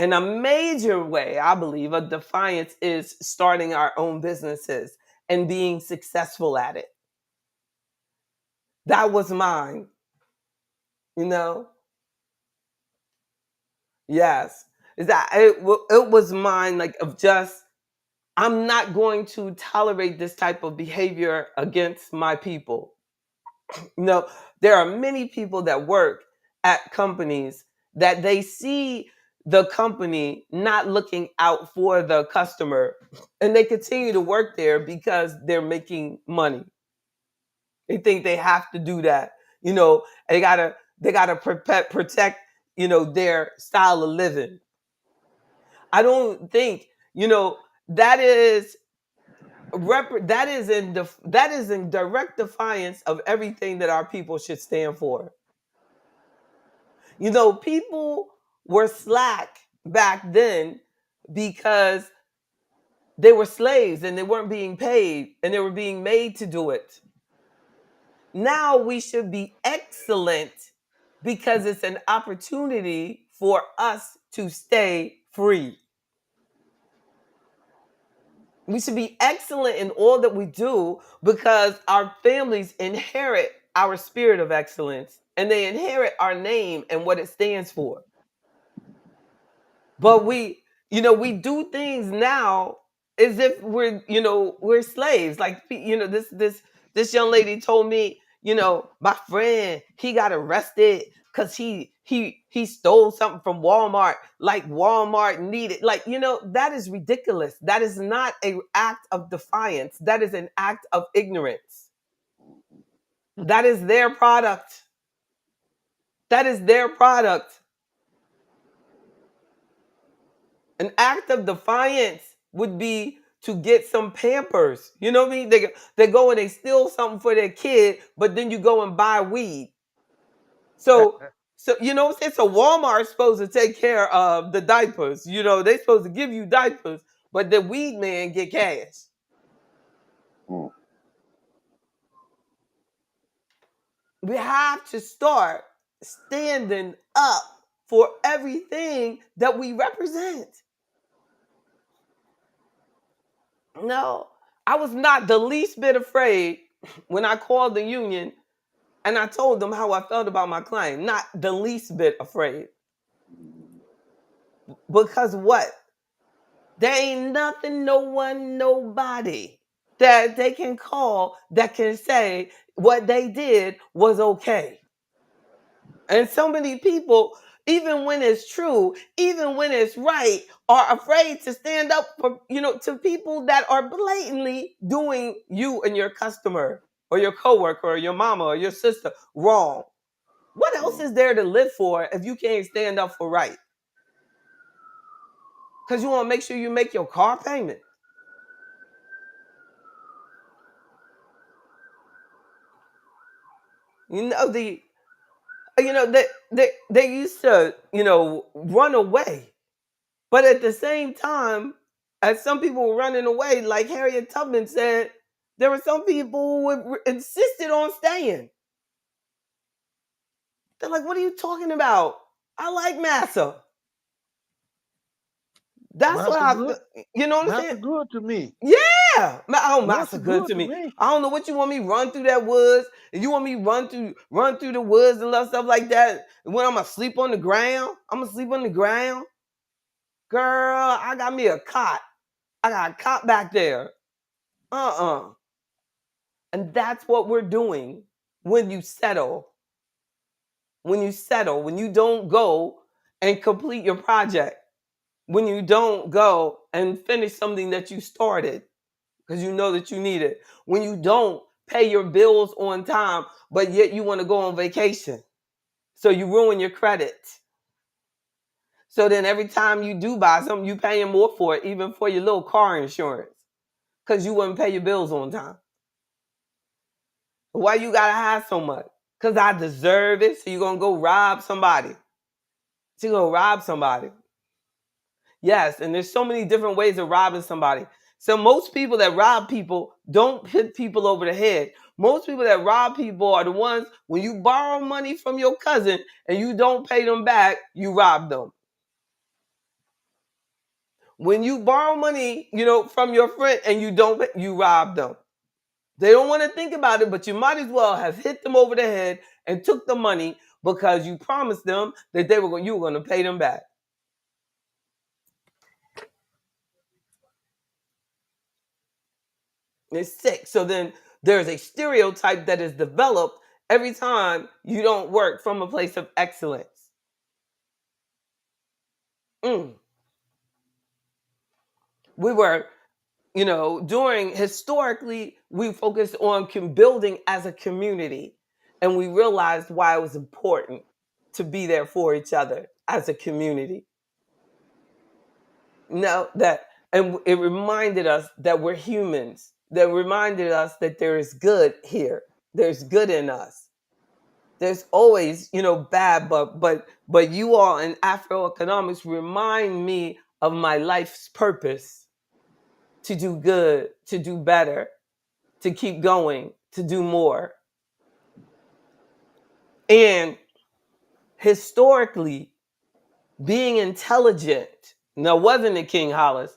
And a major way, I believe, of defiance is starting our own businesses and being successful at it. That was mine, you know? Yes. It was mine, like, of just, I'm not going to tolerate this type of behavior against my people. There are many people that work at companies that they see the company not looking out for the customer, and they continue to work there because they're making money. They think they have to do that. They gotta protect, their style of living. I don't think, that is that is in direct defiance of everything that our people should stand for. People were slack back then because they were slaves and they weren't being paid and they were being made to do it. Now we should be excellent because it's an opportunity for us to stay free. We should be excellent in all that we do because our families inherit our spirit of excellence and they inherit our name and what it stands for. But we do things now as if we're slaves. Like, this young lady told me, my friend, he got arrested because he stole something from Walmart, like Walmart needed. Like, that is ridiculous. That is not an act of defiance. That is an act of ignorance. That is their product. That is their product. An act of defiance would be to get some Pampers. You know what I mean? They go and they steal something for their kid, but then you go and buy weed. So what I'm saying? So Walmart's supposed to take care of the diapers. They're supposed to give you diapers, but the weed man get cash. We have to start standing up for everything that we represent. No, I was not the least bit afraid when I called the union and I told them how I felt about my client. Not the least bit afraid. Because what? There ain't nothing, no one, nobody that they can call that can say what they did was okay. And so many people, even when it's true, even when it's right, are afraid to stand up for, to people that are blatantly doing you and your customer or your coworker or your mama or your sister wrong. What else is there to live for if you can't stand up for right? Because you want to make sure you make your car payment. They used to, run away. But at the same time, as some people were running away, like Harriet Tubman said, there were some people who insisted on staying. They're like, what are you talking about? I like Massa. That's what I feel. You know what I'm saying? Massa good to me. Yeah. Massa good to me. I don't know what you want me run through that woods. And you want me run through the woods and stuff like that. And when I'm going to sleep on the ground, I'm going to sleep on the ground. Girl, I got me a cot. I got a cot back there. And that's what we're doing when you settle. When you don't go and complete your project. When you don't go and finish something that you started because you know that you need it. When you don't pay your bills on time, but yet you want to go on vacation. So you ruin your credit. So then every time you do buy something, you paying more for it, even for your little car insurance. Because you wouldn't pay your bills on time. Why you gotta have so much? Because I deserve it. So you're gonna go rob somebody. Yes, and there's so many different ways of robbing somebody. So most people that rob people don't hit people over the head. Most people that rob people are the ones when you borrow money from your cousin and you don't pay them back, you rob them. When you borrow money, from your friend and you rob them. They don't want to think about it, but you might as well have hit them over the head and took the money because you promised them that you were going to pay them back. It's sick. So then there's a stereotype that is developed every time you don't work from a place of excellence. We were, historically, we focused on building as a community, and we realized why it was important to be there for each other as a community. And it reminded us that we're humans. That reminded us that there is good here. There's good in us. There's always, bad, but you all in AfroEconomics remind me of my life's purpose: to do good, to do better, to keep going, to do more. And historically, being intelligent, now wasn't it, King Hollis?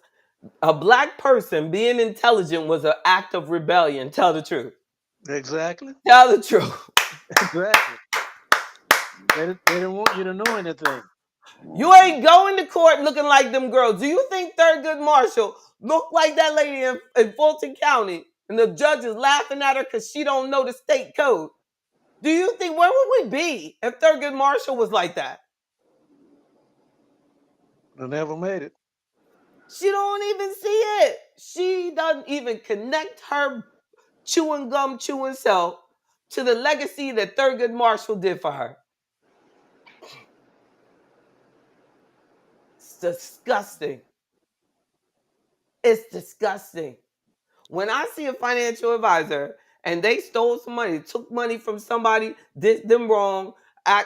A Black person being intelligent was an act of rebellion. Tell the truth. Exactly. Tell the truth. Exactly. They didn't want you to know anything. You ain't going to court looking like them girls. Do you think Thurgood Marshall looked like that lady in Fulton County and the judge is laughing at her because she don't know the state code? Do you think, where would we be if Thurgood Marshall was like that? They never made it. She don't even see it. She doesn't even connect her chewing gum chewing self to the legacy that Thurgood Marshall did for her. It's disgusting. It's disgusting. When I see a financial advisor and they stole some money, took money from somebody, did them wrong,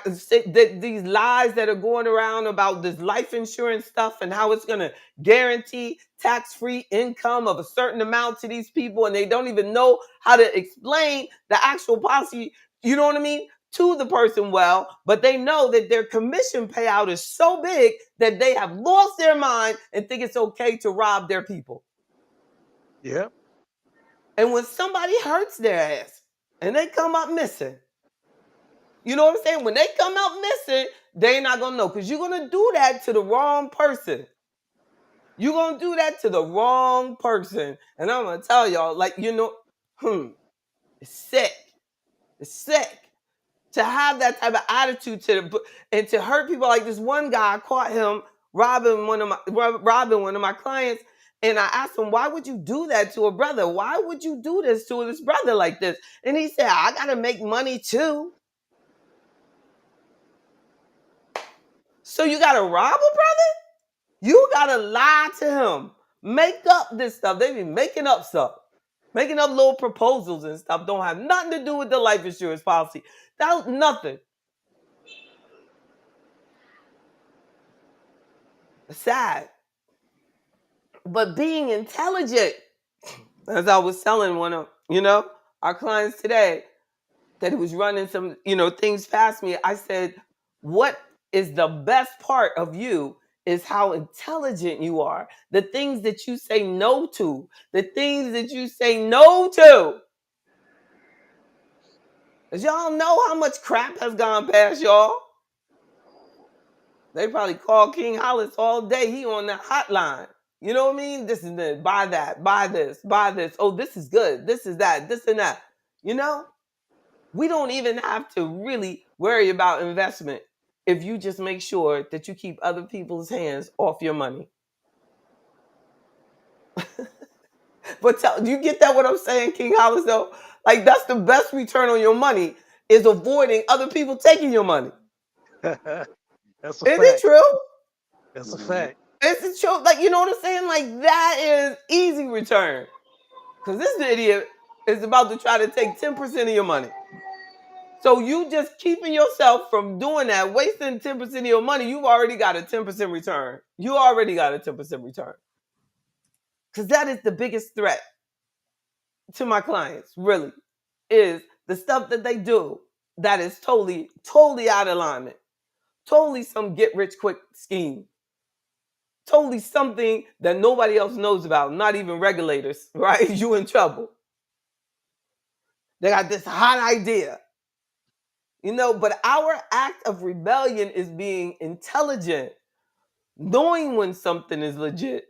these lies that are going around about this life insurance stuff and how it's going to guarantee tax-free income of a certain amount to these people, and they don't even know how to explain the actual policy, you know what I mean, to the person well, but they know that their commission payout is so big that they have lost their mind and think it's okay to rob their people. Yep. And when somebody hurts their ass and they come up missing, you know what I'm saying? When they come out missing, they're not going to know, because you're going to do that to the wrong person. You're going to do that to the wrong person. And I'm going to tell y'all, it's sick. It's sick to have that type of attitude and to hurt people. Like this one guy, I caught him robbing one of my clients. And I asked him, why would you do that to a brother? Why would you do this to this brother like this? And he said, I got to make money too. So you got to rob a brother? You got to lie to him. Make up this stuff. They be making up stuff. Making up little proposals and stuff. Don't have nothing to do with the life insurance policy. That's nothing. It's sad. But being intelligent, as I was telling one of, our clients today, that he was running some, things past me, I said, what is the best part of you is how intelligent you are. The things that you say no to. The things that you say no to. Because y'all know how much crap has gone past y'all. They probably call King Hollis all day. He on the hotline. You know what I mean? This is this, buy that, buy this, buy this. Oh, this is good. This is that, this and that. We don't even have to really worry about investment if you just make sure that you keep other people's hands off your money. But do you get that what I'm saying, King Hollis, though? Like, that's the best return on your money, is avoiding other people taking your money. That's a Is fact. it true? That's a fact. It's true. Like, you know what I'm saying? Like, that is easy return. Because this idiot is about to try to take 10% of your money. So you just keeping yourself from doing that, wasting 10% of your money, you've already got a 10% return. You already got a 10% return. Because that is the biggest threat to my clients, really, is the stuff that they do that is totally, totally out of alignment. Totally some get-rich-quick scheme. Totally something that nobody else knows about, not even regulators, right? You in trouble. They got this hot idea. But our act of rebellion is being intelligent, knowing when something is legit,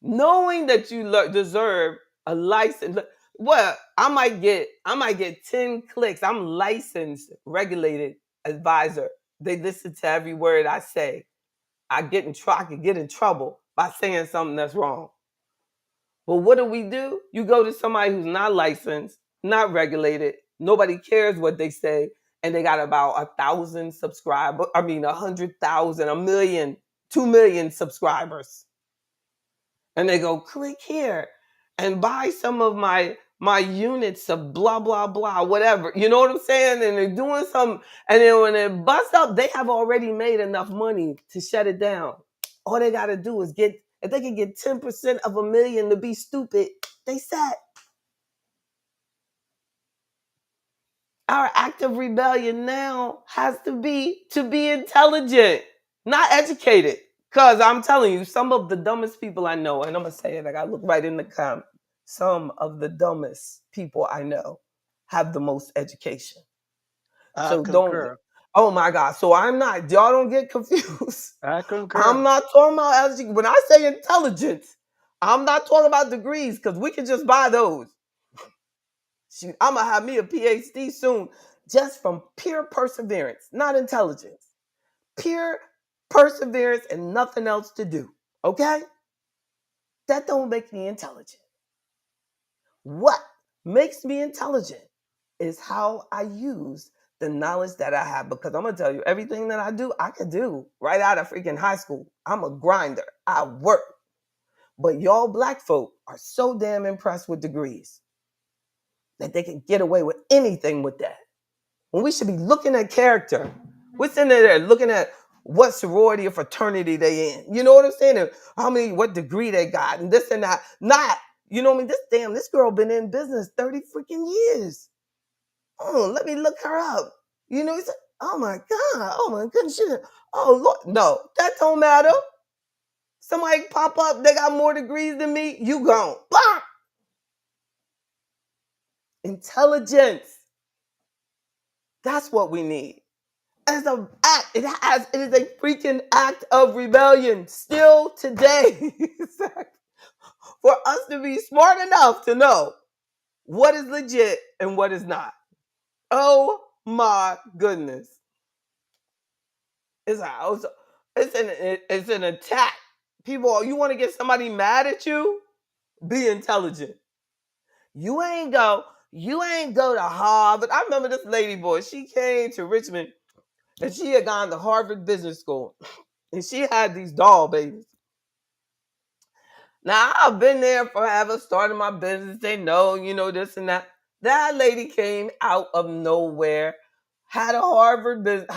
knowing that you deserve a license. Well, I might get 10 clicks. I'm licensed, regulated advisor. They listen to every word I say. I could get in trouble by saying something that's wrong. But what do? You go to somebody who's not licensed, not regulated, nobody cares what they say, and they got about 1,000 subscribers. I mean, 100,000, a million, 2 million subscribers. And they go, click here and buy some of my units of blah blah blah, whatever. You know what I'm saying? And they're doing some, and then when it busts up, they have already made enough money to shut it down. All they gotta do is if they can get 10% of a million to be stupid, they set. Our act of rebellion now has to be intelligent, not educated. Because I'm telling you, some of the dumbest people I know, and I'm going to say it, I got to look right in the comments. Some of the dumbest people I know have the most education. I So don't, concur. oh my God. So y'all don't get confused. I concur. I'm not talking about education. When I say intelligence, I'm not talking about degrees because we can just buy those. Shoot, I'm going to have me a PhD soon just from pure perseverance, not intelligence. Pure perseverance and nothing else to do. Okay? That don't make me intelligent. What makes me intelligent is how I use the knowledge that I have. Because I'm going to tell you, everything that I do, I could do right out of freaking high school. I'm a grinder. I work. But y'all black folk are so damn impressed with degrees that they can get away with anything with that. When we should be looking at character. We're sitting there looking at what sorority or fraternity they in. You know what I'm saying? And what degree they got and this and that. Not, you know what I mean? This girl been in business 30 freaking years. Oh, let me look her up. You know, it's like, oh my God, oh my goodness. Oh Lord. No, that don't matter. Somebody pop up, they got more degrees than me, you gone. Bah! Intelligence. That's what we need. As an act, it is a freaking act of rebellion still today. For us to be smart enough to know what is legit and what is not. Oh my goodness. It's an attack. People, you want to get somebody mad at you? Be intelligent. You ain't go to Harvard. I remember this lady boy, she came to Richmond and she had gone to Harvard Business School. And she had these doll babies. Now, I've been there forever, started my business. They know, this and that. That lady came out of nowhere, had a Harvard business,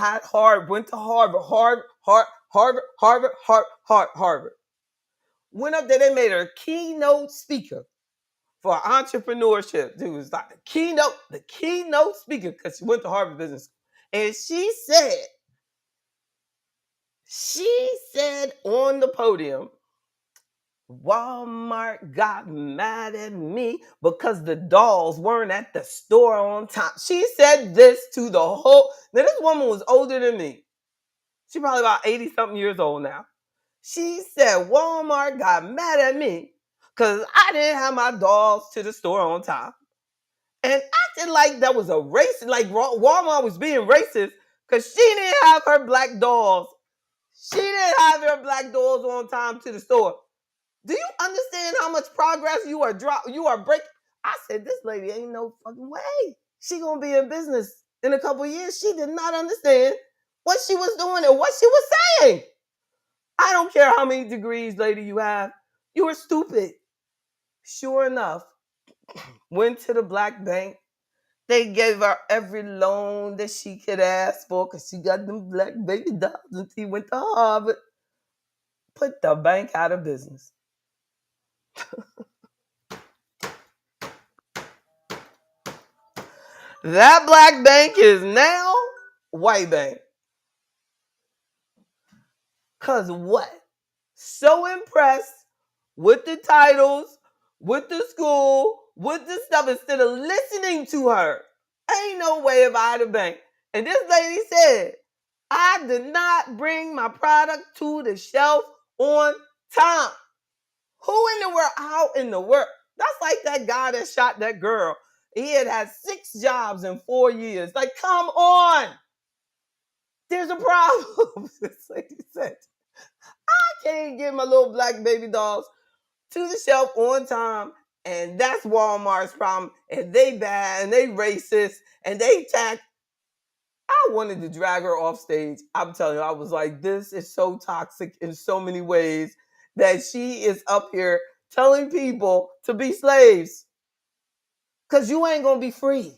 went to Harvard. Went up there, they made her a keynote speaker for entrepreneurship. It was like the keynote speaker, because she went to Harvard Business School. And she said on the podium, Walmart got mad at me because the dolls weren't at the store on time. She said this to the whole. Now, this woman was older than me. She's probably about 80-something years old now. She said Walmart got mad at me because I didn't have my dolls to the store on time. And acted like that was a racist, like Walmart was being racist because she didn't have her black dolls. She didn't have her black dolls on time to the store. Do you understand how much progress you are breaking? I said, this lady ain't no fucking way. She gonna be in business in a couple of years. She did not understand what she was doing and what she was saying. I don't care how many degrees, lady, you have. You were stupid. Sure enough, went to the black bank. They gave her every loan that she could ask for because she got them black baby dolls and she went to Harvard. Put the bank out of business. That black bank is now white bank. Because what? So impressed with the titles, with the school, with the stuff, instead of listening to her. Ain't no way if I had a bank. And this lady said, I did not bring my product to the shelf on time. Who in the world? How in the world? That's like that guy that shot that girl. He had 6 jobs in 4 years. Like, come on. There's a problem. This lady said, I can't get my little black baby dolls to the shelf on time. And that's Walmart's problem. And they bad and they racist and they tax. I wanted to drag her off stage. I'm telling you, I was like, this is so toxic in so many ways that she is up here telling people to be slaves. Because you ain't going to be free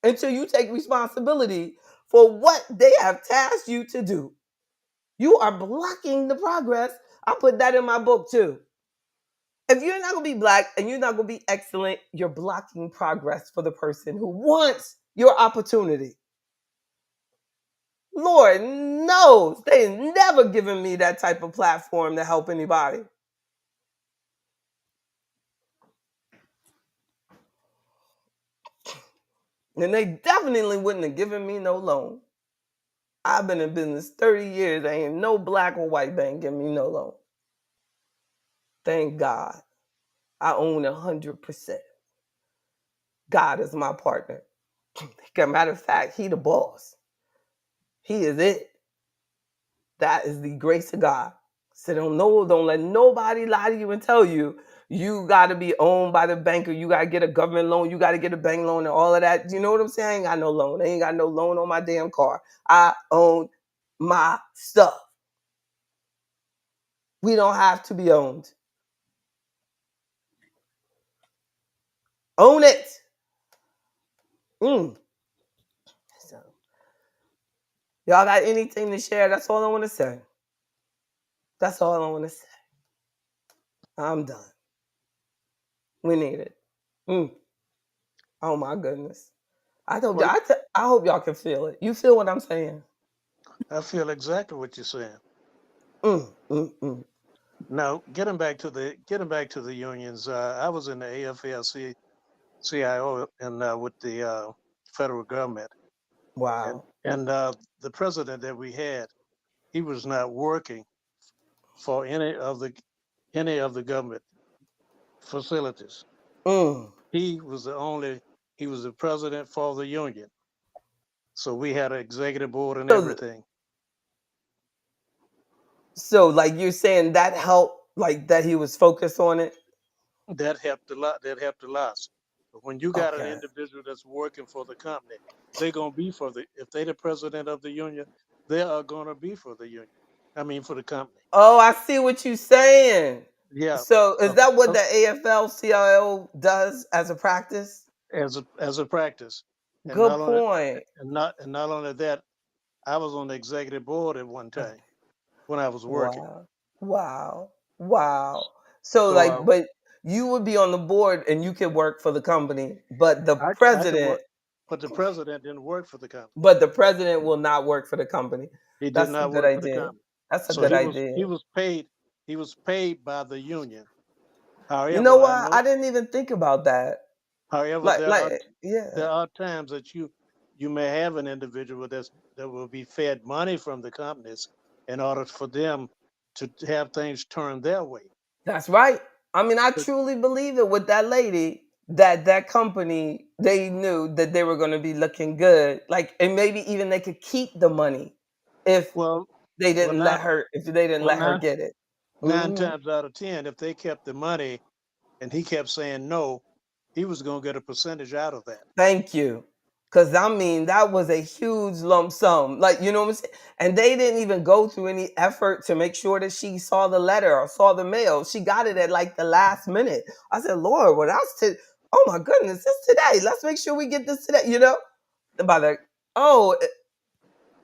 until you take responsibility for what they have tasked you to do. You are blocking the progress. I put that in my book too. If you're not going to be black and you're not going to be excellent, you're blocking progress for the person who wants your opportunity. Lord knows they never given me that type of platform to help anybody. And they definitely wouldn't have given me no loan. I've been in business 30 years. There ain't no black or white bank giving me no loan. Thank God. I own 100%. God is my partner. As a matter of fact, he the boss. He is it. That is the grace of God. So don't let nobody lie to you and tell you you got to be owned by the bank or you got to get a government loan, you got to get a bank loan and all of that. You know what I'm saying? I ain't got no loan. I ain't got no loan on my damn car. I own my stuff. We don't have to be owned. Own it. So, y'all got anything to share? That's all I want to say. That's all I want to say. I'm done. We need it. Oh my goodness. I Well, hope y'all can feel it. You feel what I'm saying? I feel exactly what you're saying. Mm, mm, mm. Now, getting back to the unions, I was in the AFL-CIO and with the federal government, and Wow. and the president that we had, he was not working for any of the government facilities. Mm. He was the president for the union. So we had an executive board and So, everything. so like you're saying that helped, like that he was focused on it. That helped a lot. That helped a lot. But when you got an Okay. individual that's working for the company, they're gonna be if they the president of the union, they are gonna be for the union. I mean for the company. Oh, I see what you're saying. Yeah. So is Uh, that what uh, the AFL-CIO does as a practice? as a practice. And Good not only point. and not only that, I was on the executive board at one time when I was working. Wow. Wow. Wow. So So like, but you would be on the board and you could work for the company, but the I could president, work, but the president didn't work for the company. will not work for the company. He did That's a not good work for the idea. company. That's a So good he was idea. he was paid he was paid by the union. You know However, I what? know I didn't even think about that. however Like, there are yeah. there are times that you may have an individual that will be fed money from the companies in order for them to have things turned their way. That's right. I mean, I But, truly believe it with that lady that that company, they knew that they were going to be looking good. Like, and maybe even they could keep the money if well, they well didn't now let her, if they didn't well let her now get it. nine Hmm. times out of ten, if they kept the money and he kept saying no, he was going to get a percentage out of that. Thank you. Cause I mean, that was a huge lump sum. Like, you know what I'm saying? And they didn't even go through any effort to make sure that she saw the letter or saw the mail. She got it at like the last minute. I said, Lord, well, oh my goodness, it's today. Let's make sure we get this today. You know? By the oh,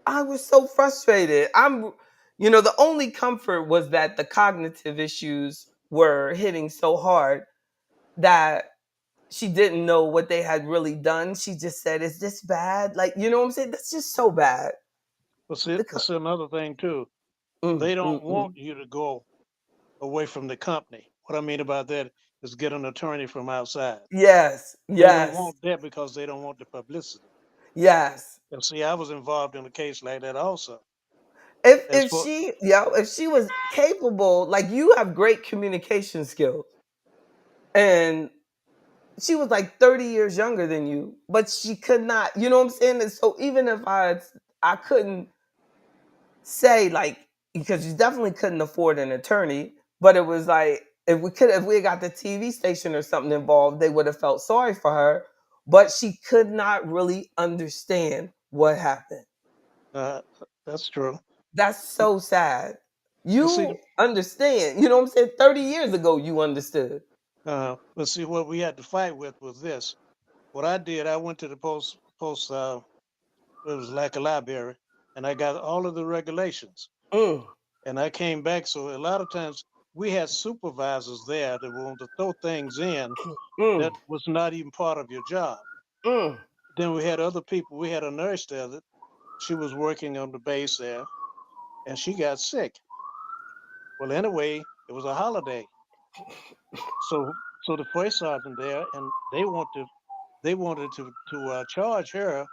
I was so frustrated. The only comfort was that the cognitive issues were hitting so hard that she didn't know what they had really done. She just said, "Is this bad?" Like, you know what I'm saying? That's just so bad. But see, The see another thing too. mm, They don't mm, want mm. you to go away from the company. What I mean about that is get an attorney from outside. Yes, They don't yes, want that because they don't want the publicity. yes. And see, I was involved in a case like that also. If As if for she, if she was capable, like you have great communication skills, and she was like 30 years younger than you, but she could not. You know what I'm saying? And so even if I couldn't say like because you definitely couldn't afford an attorney. But it was like if we had got the TV station or something involved, they would have felt sorry for her. But she could not really understand what happened. Uh, that's true. That's so sad. Let's see. You understand. You know what I'm saying? 30 years ago, you understood. Let's see. What we had to fight with was this. What I did, I went to the post. It was like a library, and I got all of the regulations. Mm, And I came back. So a lot of times we had supervisors there that wanted to throw things in mm, that was not even part of your job. mm. Then we had other people. We had a nurse there that she was working on the base there, and she got sick. Well, anyway, it was a holiday, so the first sergeant there, and they wanted to charge her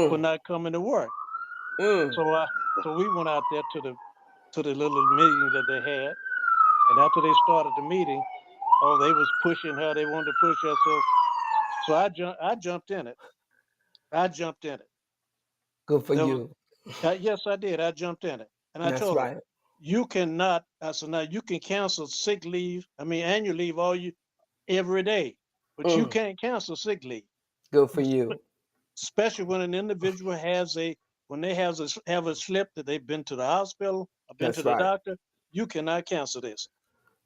for Mm, not coming to work. mm. So we went out there to the little meeting that they had, and after they started the meeting, oh, they was pushing her. They wanted to push her. So I jumped in it. I jumped in it. Good for There was, you. yes, I did. I jumped in it, and I That's told her, right. you cannot. I said, now you can cancel sick leave. I mean, annual leave all you every day, but you Mm. can't cancel sick leave, Good for you. especially when an individual has a when they have a slip that they've been to the hospital or been to That's the right. doctor. You cannot cancel this.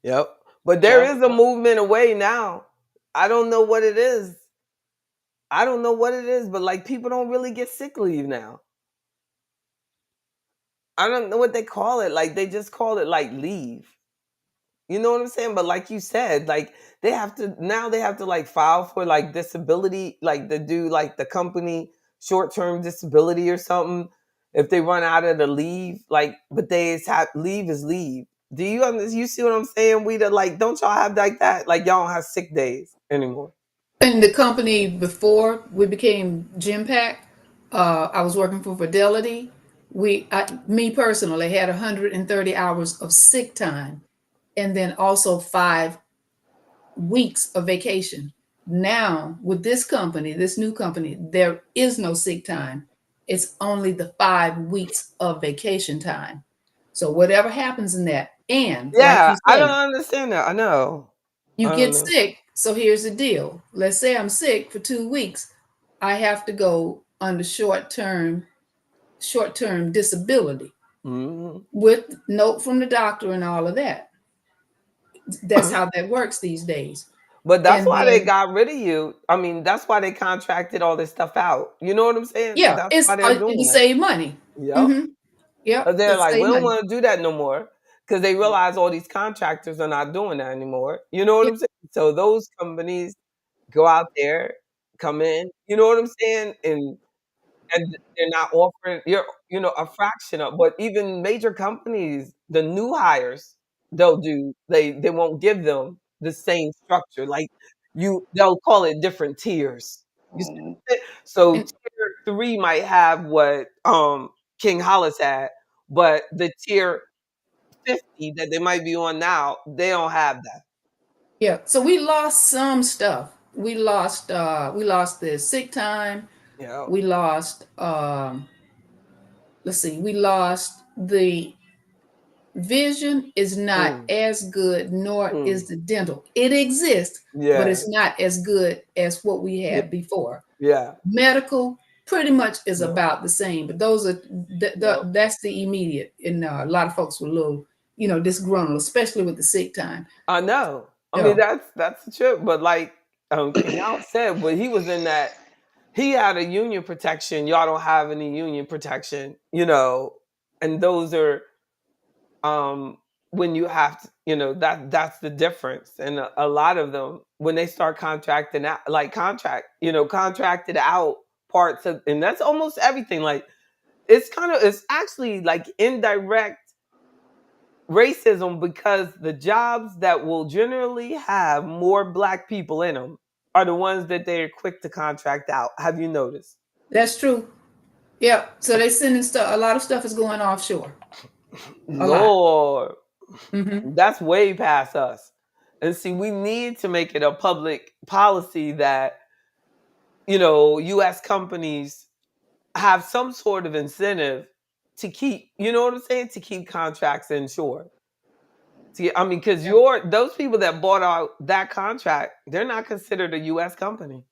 Yep. But So there is a movement away now. I don't know what it is. I don't know what it is, but like people don't really get sick leave now. I don't know what they call it. Like they just call it like leave. You know what I'm saying? But like you said, like they have to like file for like disability, like to do like the company short-term disability or something if they run out of the leave. Like, but leave is leave. You see what I'm saying? Like, don't y'all have like that? Like y'all don't have sick days anymore. In the company before we became Gym Pack, I was working for Fidelity. Me personally, had 130 hours of sick time, and then also 5 weeks of vacation. Now, with this company, this new company, there is no sick time. It's only the 5 weeks of vacation time. So whatever happens in that, and like Yeah, you I don't say, understand that. I know. you I don't get know. sick. So here's the deal. Let's say I'm sick for 2 weeks. I have to go under short term disability Mhm. with note from the doctor and all of that. That's how that works these days. But that's And why they then, got rid of you. I mean, that's why they contracted all this stuff out. You know what I'm saying? yeah, That's it's why they're to doing that. save money. Yep. Hmm. Yep, But they're to like, we save don't money. want to do that no more because they realize all these contractors are not doing that anymore. You know what Yeah, I'm saying? So those companies go out there, come in. You know what I'm saying? And they're not offering a fraction of. But even major companies, the new hires, they won't give them the same structure. Like they'll call it different tiers. You see what I'm saying? So and tier 3 might have what King Hollis had, but the tier 50 that they might be on now, they don't have that. yeah, so we lost some stuff. We lost the sick time. Yeah. We lost let's see, we lost the vision is not Mm, as good, nor mm. is the dental. It exists, but Yeah. it's not as good as what we Yeah. had before. Yeah. Medical pretty much is Yep. about the same, but those are Yep. that's the immediate. And a lot of folks were a little, disgruntled, especially with the sick time. I know. I mean, Yeah, that's the trip. But like King Al said, when he was in that, he had a union protection. Y'all don't have any union protection, and those are um when you have to, that's the difference. And a lot of them, when they start contracting out, like contracted out parts of, and that's almost everything. Like it's actually like indirect racism because the jobs that will generally have more black people in them are the ones that they're quick to contract out. Have you noticed? that's true. Yeah, so they sending stuff. A lot of stuff is going offshore. A lot. Lord, Hmm. that's way past us. And see, we need to make it a public policy that, US companies have some sort of incentive to keep, you know what I'm saying? To keep contracts insured. See, I mean, because Yeah. those people that bought out that contract, they're not considered a U.S. company.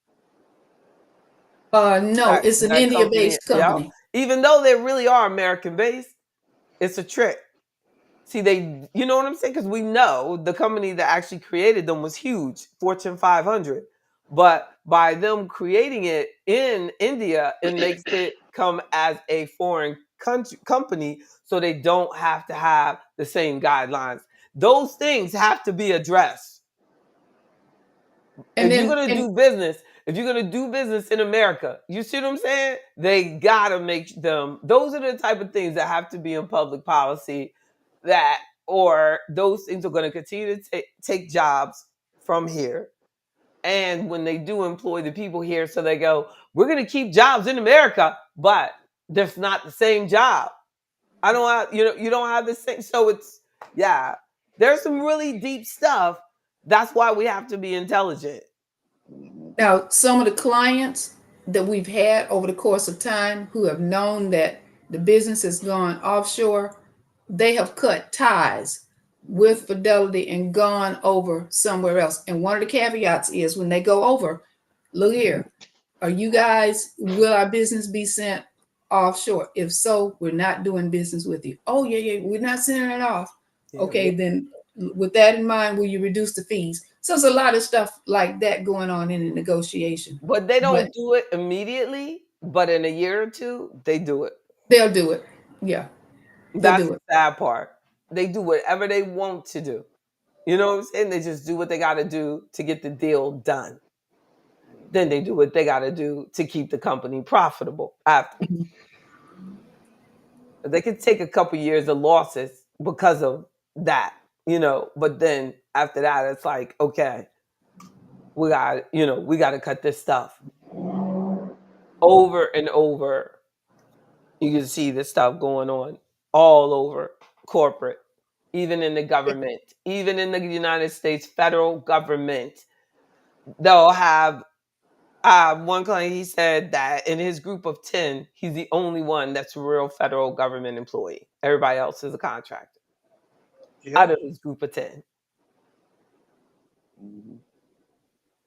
No, it's an That company, India-based yeah. company. Even though they really are American based, it's a trick. See, you know what I'm saying? Because we know the company that actually created them was huge, Fortune 500. But by them creating it in India, it makes it come as a foreign company, so they don't have to have the same guidelines. Those things have to be addressed. And If you're then, gonna and do business, if you're gonna do business in America, you see what I'm saying? They gotta make them. Those are the type of things that have to be in public policy. That or those things are gonna continue to take jobs from here. And when they do employ the people here, so they go, we're gonna keep jobs in America, but there's not the same job. I don't have, you don't have the same. So it's yeah. There's some really deep stuff. That's why we have to be intelligent. now some of the clients that we've had over the course of time who have known that the business has gone offshore, they have cut ties with Fidelity and gone over somewhere else. And one of the caveats is when they go over, look here, are you guys, will our business be sent offshore? If so, we're not doing business with you. Oh, yeah, yeah, we're not sending it off. Yeah, Okay, then with that in mind, will you reduce the fees? So there's a lot of stuff like that going on in the negotiation. but they But don't do it immediately. But in a year or two, they do it. they'll do it. Yeah, they'll That's do the it. sad part. They do whatever they want to do. You know what I'm saying? They just do what they got to do to get the deal done. Then they do what they got to do to keep the company profitable afterwards. Mhm. They could take a couple years of losses because of that, but then after that, it's like, okay, we got to cut this stuff over and over. You can see this stuff going on all over corporate, even in the government, even in the United States federal government. They'll have one client, he said that in his group of 10, he's the only one that's a real federal government employee. Everybody else is a contractor out Yeah. of his group of 10.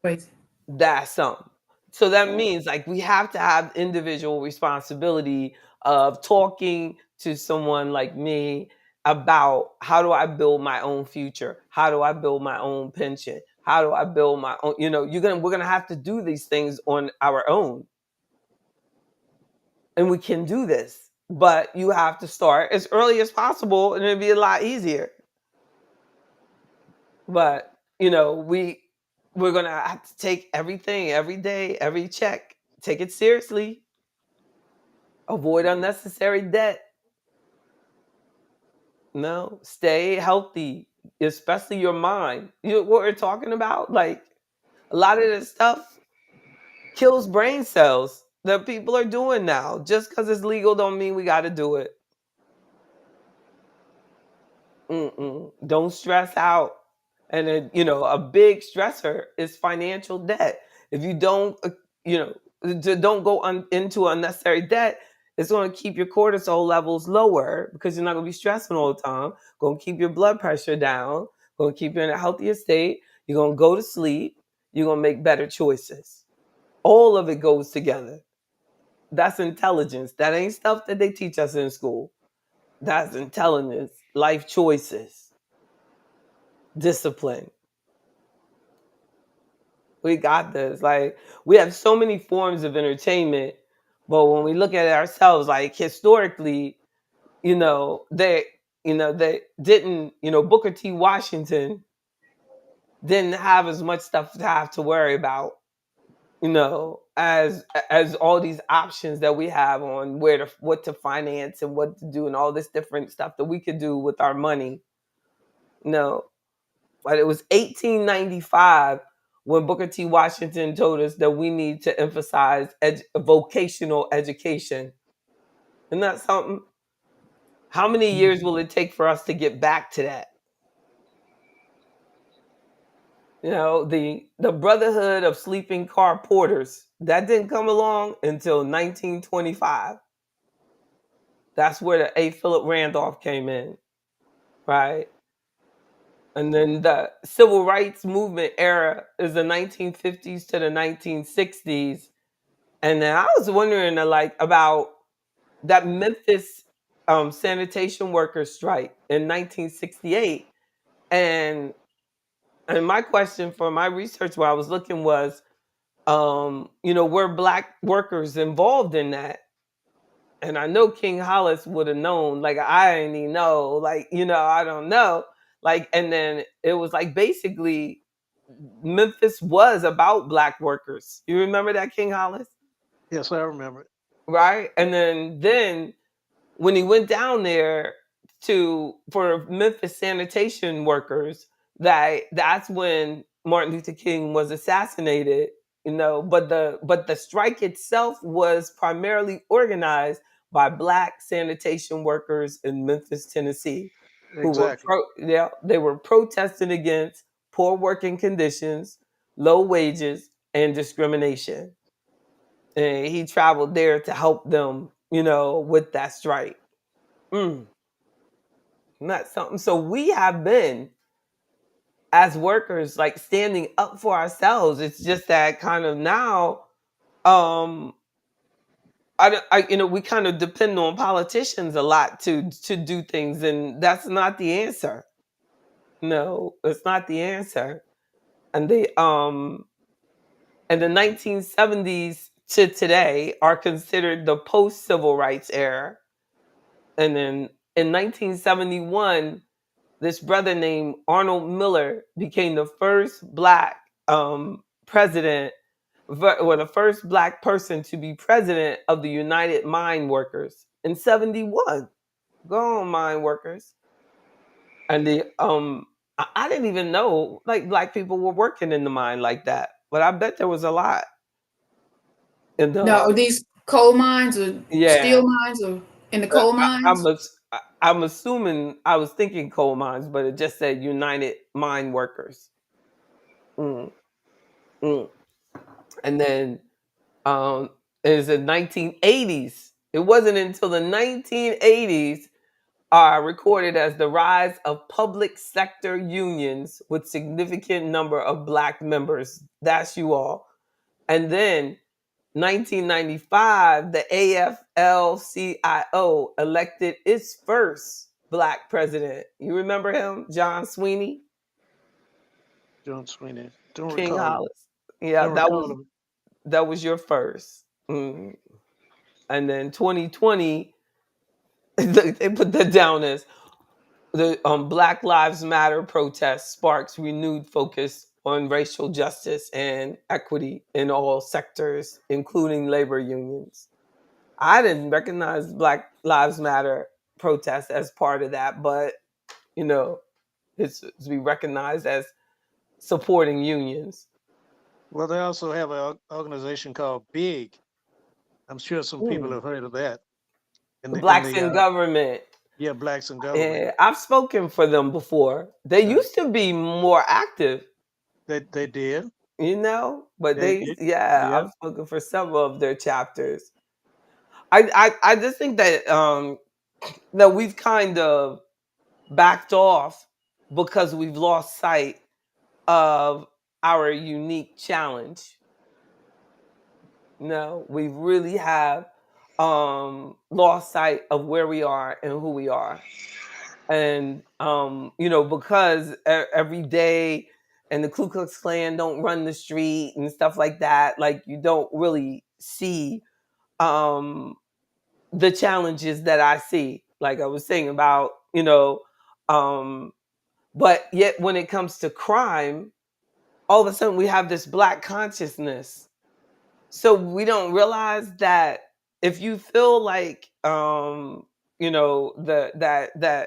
Right. That's something. So that means like we have to have individual responsibility of talking to someone like me about how do I build my own future? How do I build my own pension? How do I build my own, we're gonna have to do these things on our own. And we can do this. But you have to start as early as possible and it'll be a lot easier. But we're gonna have to take everything every day, every check, take it seriously, avoid unnecessary debt. No, stay healthy, especially your mind. You know what we're talking about? Like a lot of this stuff kills brain cells that people are doing now. Just because it's legal don't mean we got to do it. Don't stress out. And then, a big stressor is financial debt. If you don't, don't go into unnecessary debt, it's going to keep your cortisol levels lower because you're not going to be stressing all the time. Going to keep your blood pressure down. Going to keep you in a healthier state. You're going to go to sleep. You're going to make better choices. All of it goes together. That's intelligence. That ain't stuff that they teach us in school. That's intelligence, life choices, discipline. We got this. Like we have so many forms of entertainment, but when we look at it ourselves, like historically, they didn't, Booker T. Washington didn't have as much stuff to have to worry about, as all these options that we have on what to finance and what to do and all this different stuff that we could do with our money. No, but it was 1895 when Booker T. Washington told us that we need to emphasize vocational education. Isn't that something? How many years will it take for us to get back to that? The Brotherhood of Sleeping Car Porters, that didn't come along until 1925. That's where the A. Philip Randolph came in, right? And then the civil rights movement era is the 1950s to the 1960s. And then I was wondering like about that Memphis sanitation workers strike in 1968. And my question for my research while I was looking was, were black workers involved in that? And I know King Hollis would have known, like I didn't even know, like, I don't know. Like, and then it was like basically Memphis was about black workers. You remember that, King Hollis? Yes, I remember it. Right? And then when he went down there for Memphis sanitation workers, that's when Martin Luther King was assassinated. But the strike itself was primarily organized by black sanitation workers in Memphis, Tennessee, who were Exactly. they were protesting against poor working conditions, low wages, and discrimination. And he traveled there to help them, with that strike. Mm, not something. So we have been, as workers, like standing up for ourselves. It's just that kind of now, um, we kind of depend on politicians a lot to do things, and that's not the answer. No, it's not the answer. And the 1970s to today are considered the post civil rights era. And then in 1971, this brother named Arnold Miller became the first black president, or the first black person to be president of the United Mine Workers in 71. Go on, mine workers. And I didn't even know like black people were working in the mine like that, but I bet there was a lot in Now, the are these coal mines or yeah. steel mines or in the coal I'm mines? I'm assuming I was thinking coal mines, but it just said United Mine Workers. Mm, mm. And then um, it was the 1980s. It wasn't until the 1980s recorded as the rise of public sector unions with significant number of black members. That's you all. And then 1995, the AFL-CIO elected its first black president. You remember him, John Sweeney, John Sweeney. Don't King recall him. Hollis. Yeah, Don't recall him. that was your first. Mm. And then 2020, they put that down as the Black Lives Matter protest sparks renewed focus on racial justice and equity in all sectors, including labor unions. I didn't recognize Black Lives Matter protests as part of that, but you know, it's to be recognized as supporting unions. Well, they also have an organization called BIG. I'm sure some people Mm. have heard of that. In The the in Blacks the in Government. yeah, blacks in government. I've spoken for them before. They Right. used to be more active, They did. but Yeah. I've spoken for several of their chapters. I just think that we've kind of backed off because we've lost sight of our unique challenge. No, we really have lost sight of where we are and who we are. And because every day and the Ku Klux Klan don't run the street and stuff like that, like you don't really see um the challenges that I see, like I was saying about, um but yet when it comes to crime, all of a sudden we have this black consciousness. So we don't realize that if you feel like that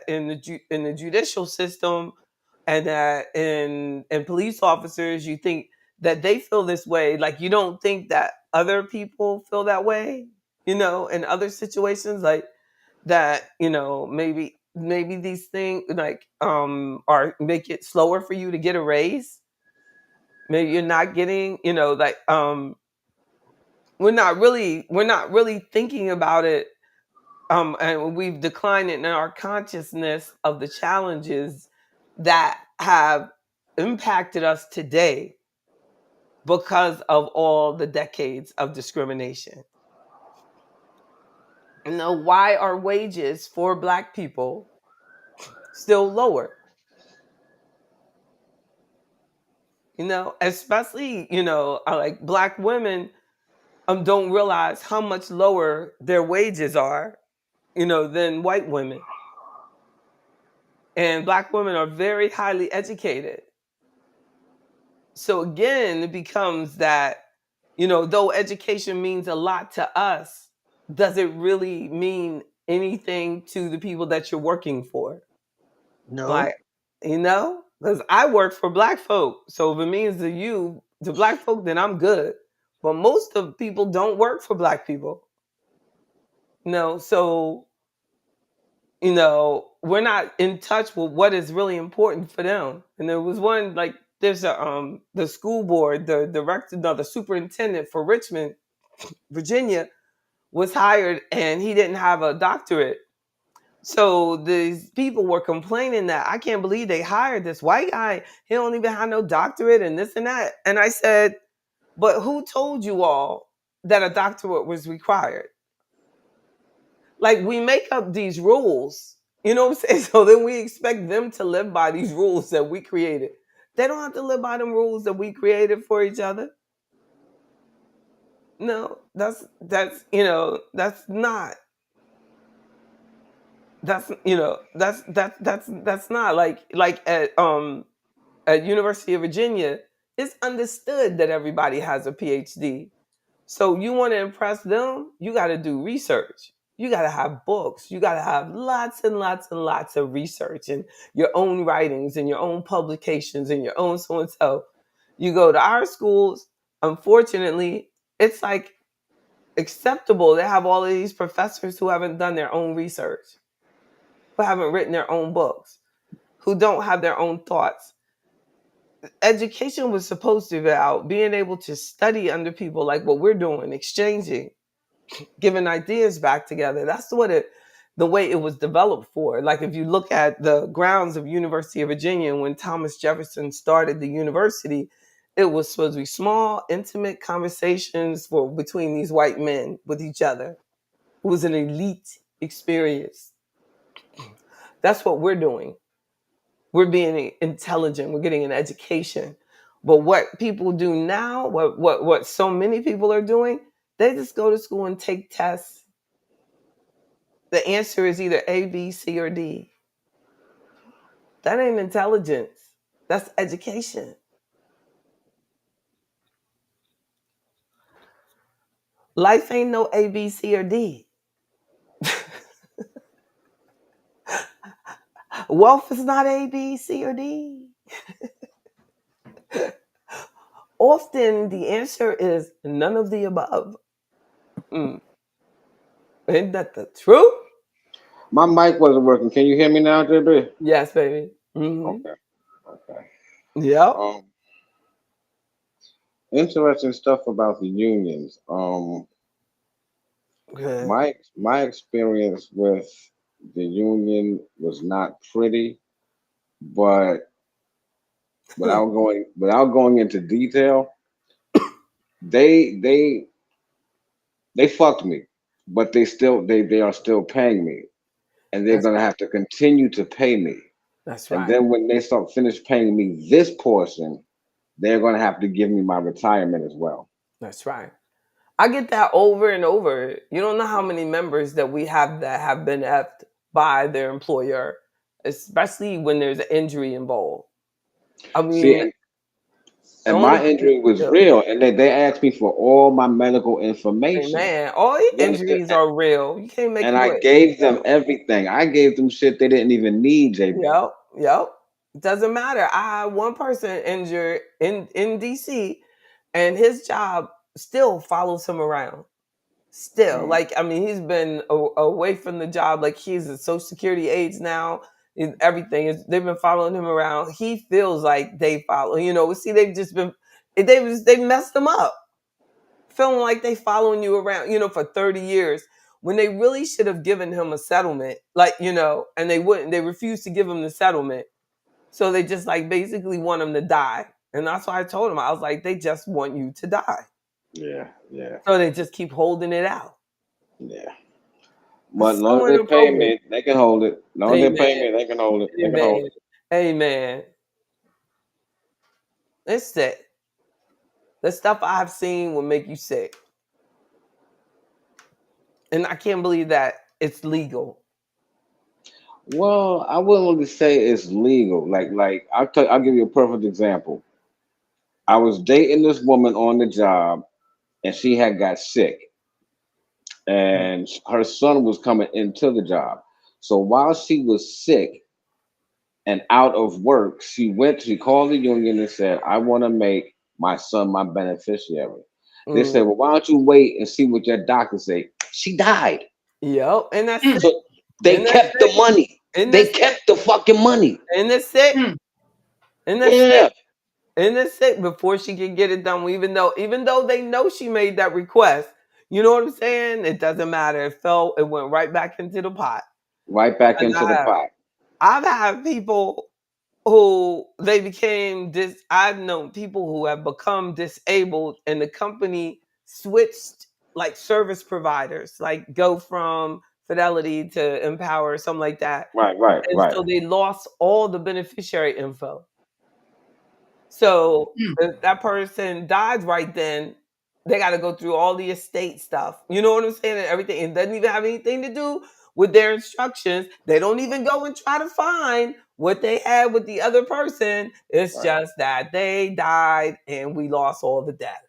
in in the judicial system, and that in police officers, you think that they feel this way, like you don't think that other people feel that way, in other situations, like that, maybe these things like are make it slower for you to get a raise. Maybe you're not getting, we're not really thinking about it and we've declined in our consciousness of the challenges that have impacted us today because of all the decades of discrimination. Why are wages for Black people still lower? Especially, like Black women don't realize how much lower their wages are, than white women. And Black women are very highly educated. So again, it becomes that, though education means a lot to us, does it really mean anything to the people that you're working for? No. Like, because I work for Black folk. So if it means to Black folk, then I'm good. But most of people don't work for Black people. So we're not in touch with what is really important for them. And there was one, like, there's the school board, the director, no, the superintendent for Richmond, Virginia, was hired, and he didn't have a doctorate. So these people were complaining that, I can't believe they hired this white guy. He don't even have no doctorate and this and that. And I said, but who told you all that a doctorate was required? Like, we make up these rules, you know what I'm saying? So then we expect them to live by these rules that we created. They don't have to live by them rules that we created for each other. No, that's not. That's not like at University of Virginia, it's understood that everybody has a PhD. So you want to impress them, you got to do research. You got to have books. You got to have lots and lots and lots of research and your own writings and your own publications and your own so and so. You go to our schools, unfortunately, it's like acceptable to have all of these professors who haven't done their own research, who haven't written their own books, who don't have their own thoughts. Education was supposed to be about being able to study under people like what we're doing, exchanging, giving ideas back together. That's the way it was developed for. Like, if you look at the grounds of University of Virginia, when Thomas Jefferson started the university, it was supposed to be small, intimate conversations between these white men with each other. It was an elite experience. That's what we're doing. We're being intelligent. We're getting an education. But what people do now, what so many people are doing, they just go to school and take tests. The answer is either A, B, C, or D. That ain't intelligence. That's education. Life ain't no A, B, C, or D. Wealth is not A, B, C, or D. Often the answer is none of the above. Isn't that the truth? My mic wasn't working. Can you hear me now, JB? Yes, baby. Okay. Okay. Yep. Um, Interesting stuff about the unions. Okay. My experience with the union was not pretty, but without going into detail, they they they fucked me, but they are still paying me, and they're That's gonna right. have to continue to pay me. That's And right. then when they start finish paying me this portion, they're gonna have to give me my retirement as well. That's right. I get that over and over. You don't know how many members that we have that have been effed by their employer, especially when there's an injury involved. I See, mean, and only my injury was real, and they asked me for all my medical information. man, all You understand? injuries are real. You can't make And it I away. gave them everything. I gave them shit they didn't even need, JB. Yep, yep. Doesn't matter. I had one person injured in DC, and his job still follows him around. Still, Mm. like, I mean, he's been away from the job. Like, he's a Social Security aides now. Everything is, they've been following him around. He feels like they follow. See, they've just been they messed him up, feeling like they following you around. For 30 years. when they really should have given him a settlement, like, and they wouldn't. They refused to give him the settlement. So they just like basically want him to die. And that's why I told him, I was like, they just want you to die. Yeah, yeah. So they just keep holding it out. Yeah. It's But as long so as they pay inappropriate. me, they can hold it. As long as they pay Amen. me, they can hold it. They can hold Amen. it. Amen. It's sick. The stuff I've seen will make you sick. And I can't believe that it's legal. Well, I wouldn't really say it's legal. Like I'll give you a perfect example. I was dating this woman on the job, and she had got sick, and her son was coming into the job. So while she was sick and out of work, she called the union and said, I want to make my son my beneficiary. They said, Mm. well, why don't you wait and see what your doctor say? She died. Yep. And that's sick. So they And that's kept the sick. money. And They that's sick. kept the fucking money. And that's sick. Hmm. And that's Yeah. sick. And that's sick before she can get it done. Even though they know she made that request, you know what I'm saying? It doesn't matter. It went right back into the pot. Right back And into the pot. I've had people who they became I've known people who have become disabled and the company switched like service providers, like go from Fidelity to Empower or something like that. Right, right, And right. so they lost all the beneficiary info. So Hmm. if that person dies right then, they got to go through all the estate stuff. You know what I'm saying? And everything. It doesn't even have anything to do with their instructions. They don't even go and try to find what they had with the other person. It's Right. just that they died and we lost all the data.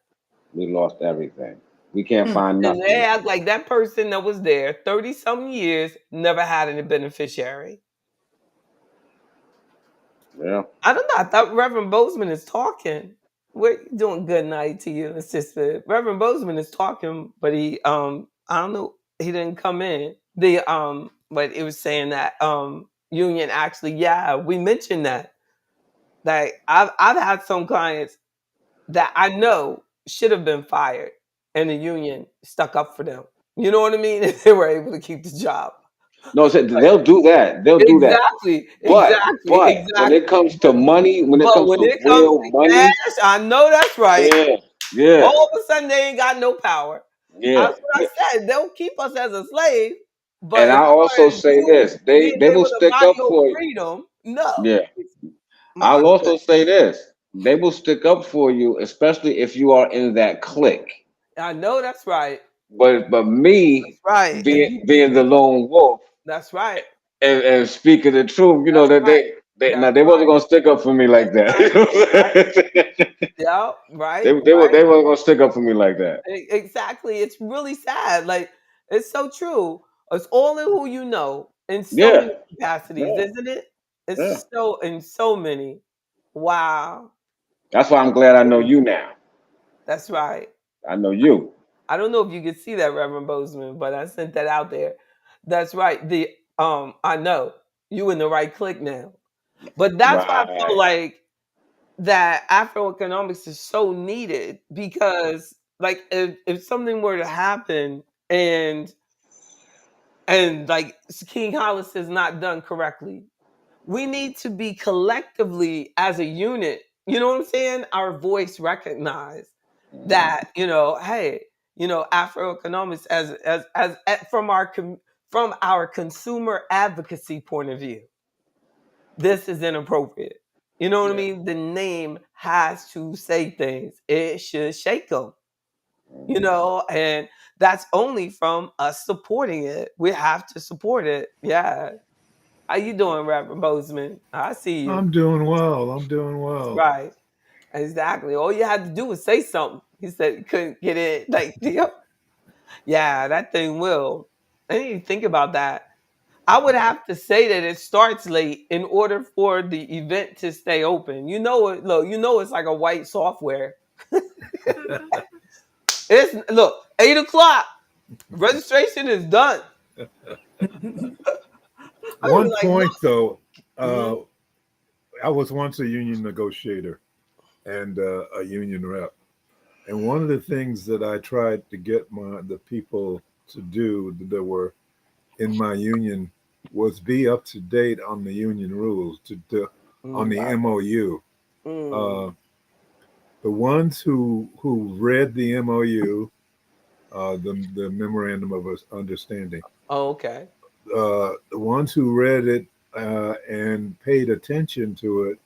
We lost everything. We can't Hmm. find And nothing they now. act like that person that was there 30 some years never had any beneficiary. Yeah. I don't know. I thought Reverend Bozeman is talking. We're doing good night to you, sister. Reverend Bozeman is talking, but I don't know, he didn't come in. But it was saying that union actually, yeah, we mentioned that. Like I've had some clients that I know should have been fired, and the union stuck up for them. You know what I mean? And they were able to keep the job. No, so they'll do that. They'll do that. Exactly, But exactly, but when exactly. it comes to money, when it But comes when to it comes real to money, cash, I know that's right. yeah, yeah, All of a sudden, they ain't got no power. yeah. That's what I said. They'll keep us as a slave, but And as I far also as say you this: being they will able to stick buy up your for you. freedom, no. Yeah. My I'll goodness. also say this: they will stick up for you, especially if you are in that clique. I know that's right. But me That's right. And being the lone wolf that's right. and speaking the truth, That's that right. now That's they wasn't right. gonna stick up for me like That's that. right. You know what Right. I'm saying? Yeah. Right. They Right. wasn't gonna stick up for me like that. Exactly. It's really sad. Like it's so true. It's all in who you know in so Yeah, many capacities, yeah, isn't it? yeah. It's so in so many. Wow. That's why I'm glad I know you now. That's right. I know you. I don't know if you could see that, Reverend Bozeman, but I sent that out there. That's right. I know you in the right click now. But that's why I feel Right. like that Afroeconomics is so needed because like if something were to happen and like King Hollis is not done correctly, we need to be collectively as a unit, you know what I'm saying? Our voice recognized Mhm. that, hey, Afroeconomics from our consumer advocacy point of view, this is inappropriate. You know what I Yeah. mean? The name has to say things. It should shake them, Mhm. and that's only from us supporting it. We have to support it. Yeah. How you doing, Reverend Bozeman? I see you. I'm doing well. I'm doing well. Right. Exactly. All you had to do was say something. He said he couldn't get in. Like, yeah, that thing will. I didn't even think about that. I would have to say that it starts late in order for the event to stay open. Look, it's like a white software. It's look, 8 o'clock. Registration is done. I mean, One like, point, though, look. uh, I was once a union negotiator and a union rep. And one of the things that I tried to get the people to do that were in my union was be up to date on the union rules on the Right. MOU. Mm. Uh, the ones who read the MOU, the memorandum of understanding, Oh, okay. the ones who read it and paid attention to it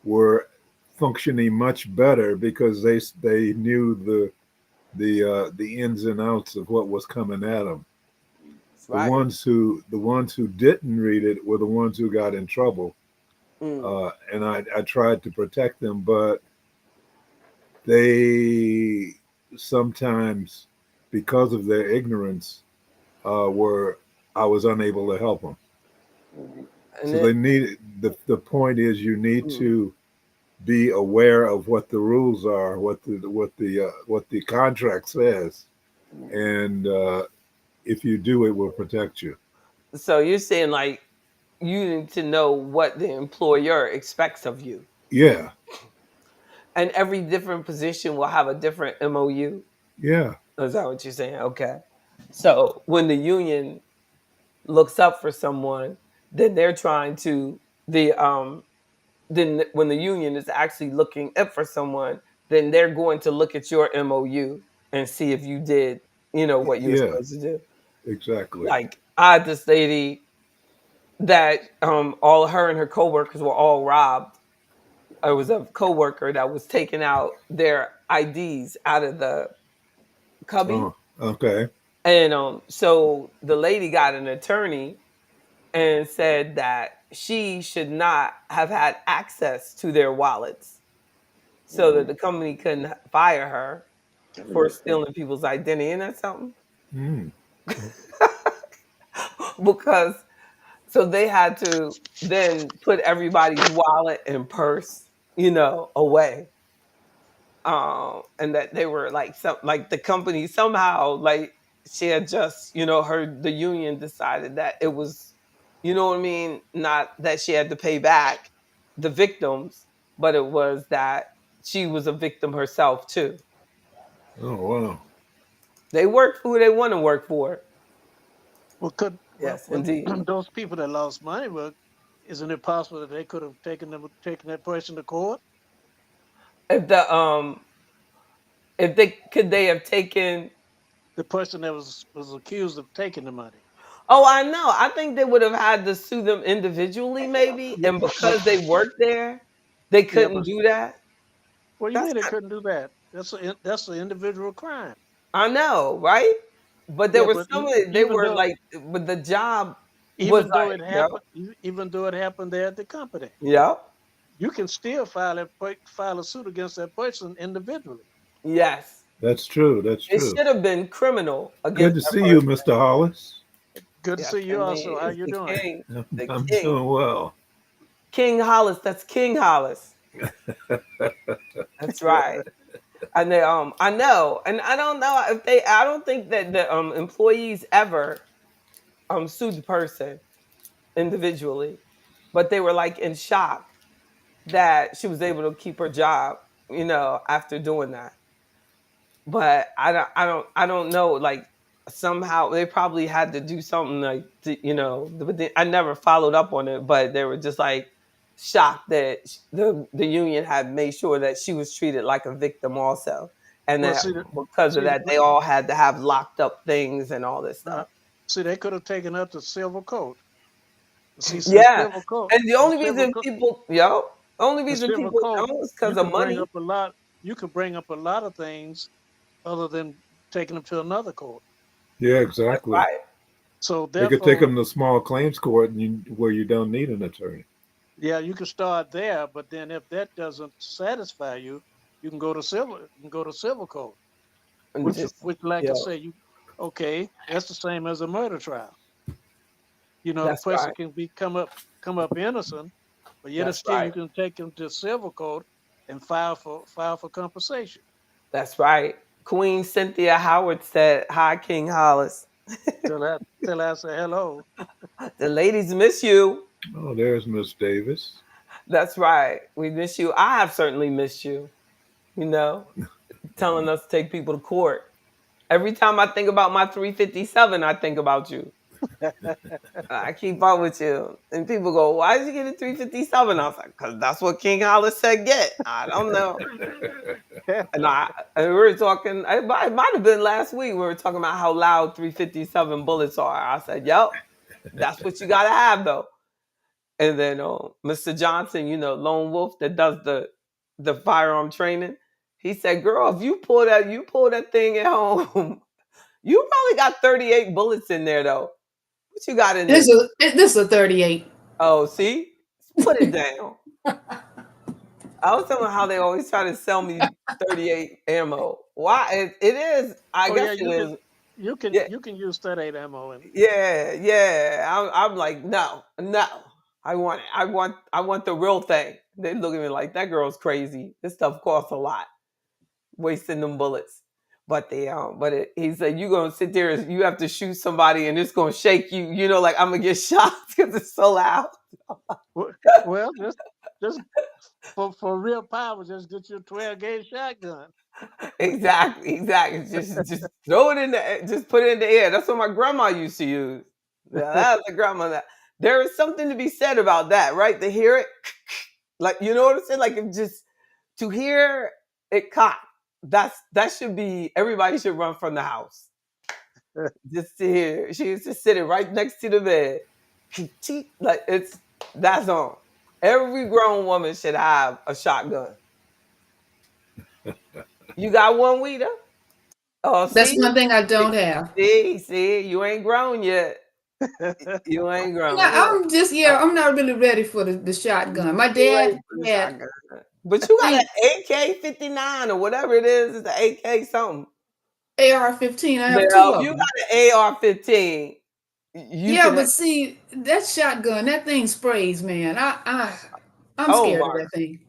were functioning much better because they knew the ins and outs of what was coming at them. That's right. The ones who didn't read it were the ones who got in trouble, Mm. and I tried to protect them, but they sometimes, because of their ignorance, were I was unable to help them. Mhm. And So then they need the point is you need mm, to be aware of what the rules are, what the contract says, Mhm. and if you do, it will protect you. so you're saying like you need to know what the employer expects of you. Yeah, And every different position will have a different MOU. yeah, Is that what you're saying? Okay. So when the union looks up for someone, then they're trying to the then when the union is actually looking up for someone, then they're going to look at your MOU and see if you did, what you were yeah, supposed to do. exactly. Like I had this lady that all her and her coworkers were all robbed. It was a coworker that was taking out their IDs out of the cubby. Oh, okay. And so the lady got an attorney and said that she should not have had access to their wallets so that Mhm. the company couldn't fire her That's a for good point. stealing people's identity. Isn't that something? Mm. Because so they had to then put everybody's wallet and purse, away. And that they were like some like the company somehow like she had just the union decided that it was what I mean, not that she had to pay back the victims, but it was that she was a victim herself too. Oh wow. They work for who they want to work for. Well, could Yes, well indeed. those people that lost money, well, isn't it possible that they could have taken that person to court? If the if they could they have taken. The person that was accused of taking the money. Oh, I know. I think they would have had to sue them individually, maybe, Yeah, and but because they worked there, they yeah, couldn't but do that. what do you That's mean they not, couldn't do that? That's an individual crime. I know, right? But there Yeah, was but some of it, they even were though like, but the job was even though like, it yep, happened, even though it happened there at the company, yep, you can still file a suit against that person individually. yes. That's true. That's It true. should have been criminal Good against to that see you, person. Mr. Hollis. Good to Yes, see you also. indeed. How It's you the doing? king, the I'm king, doing well. King Hollis. That's King Hollis. That's right. And they I know, and I don't know if they I don't think that the employees ever sued the person individually, but they were like in shock that she was able to keep her job, after doing that. But I don't know, like somehow they probably had to do something like but I never followed up on it, but they were just like shocked that the union had made sure that she was treated like a victim also, and Well, that see, because of see, that they all had to have locked up things and all this uh, stuff. see, they could have taken up the civil code. See, Yeah, and the only reason the civil code, don't is you because of can bring money. up a lot. You can bring up a lot of things other than taking them to another court. Yeah, That's exactly. right. So They could take therefore, them to small claims court where you don't need an attorney. yeah, you can start there. But then if that doesn't satisfy you, you can go to civil. You can go to civil court, And just which, like yeah, I say, okay. That's the same as a murder trial. The that's person right. can come up innocent, but yet That's still right. you can take them to civil court and file for compensation. That's right. Queen Cynthia Howard said, "Hi, King Hollis. Till I say hello. The ladies miss you." Oh, there's Miss Davis. That's right. We miss you. I have certainly missed you. You know, telling us to take people to court. Every time I think about my 357, I think about you. I keep up with you. And people go, why did you get a 357? I was like, because that's what King Hollis said get. I don't know. And we were talking, it might have been last week, we were talking about how loud 357 bullets are. I said, yep, that's what you got to have, though. And then Mr. Johnson, Lone Wolf that does the firearm training, he said, girl, if you pull that thing at home, you probably got 38 bullets in there, though. What you got in there? This is a 38. Oh, see? Put it down. I was talking about how they always try to sell me 38 ammo. Why? It is. I guess it is. You can use 38 ammo in. Yeah. I'm like, no. I want it. I want the real thing. They look at me like, that girl's crazy. This stuff costs a lot. Wasting them bullets. But he said, you're gonna sit there and you have to shoot somebody and it's gonna shake you, like I'm gonna get shot because it's so loud. Well, just for real power, just get your 12-gauge shotgun. Exactly. Just throw it in the air, just put it in the air. That's what my grandma used to use. Yeah, that's the grandma. There is something to be said about that, right? To hear it, like, you know what I'm saying? Like, if just to hear it cock, that should be, everybody should run from the house. Just to hear. She used to sit it right next to the bed. Like, that's on. Every grown woman should have a shotgun. You got one, Weeda? Oh, That's see? one thing I don't have. See, you ain't grown yet. You ain't grown. I'm not really ready for the shotgun. My dad had, but you got an AK-59 or whatever it is. It's an AK something. AR-15. I have two of you them. got an AR-15. But see, that shotgun, that thing sprays, man. I'm scared of that thing.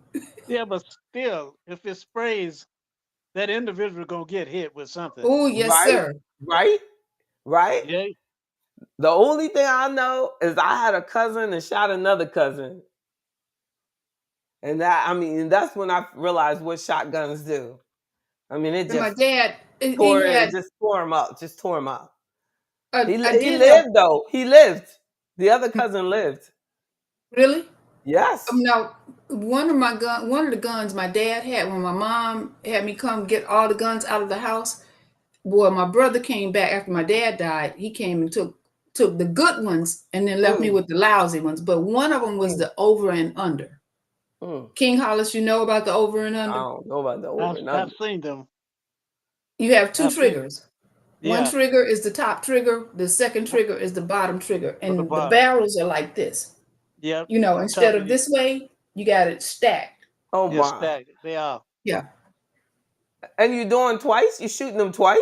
Yeah, but still, if it sprays, that individual gonna get hit with something. Oh, yes, sir. Right? Yeah. The only thing I know is I had a cousin and shot another cousin. And that's when I realized what shotguns do. I mean, it just, my dad, just tore him up. Just tore him up. He lived, though. He lived. The other cousin lived. Really? Yes. Now, one of the guns my dad had when my mom had me come get all the guns out of the house. Boy, my brother came back after my dad died. He came and took the good ones and then left me with the lousy ones. But one of them was the over and under. King Hollis, you know about the over and under? I don't know about the over and under. I've seen them. You have two triggers. One trigger is the top trigger. The second trigger is the bottom trigger. And the barrels are like this. Yeah. Instead of this way, you got it stacked. Oh, my. Stacked. They are. Yeah. And you're doing twice? You're shooting them twice?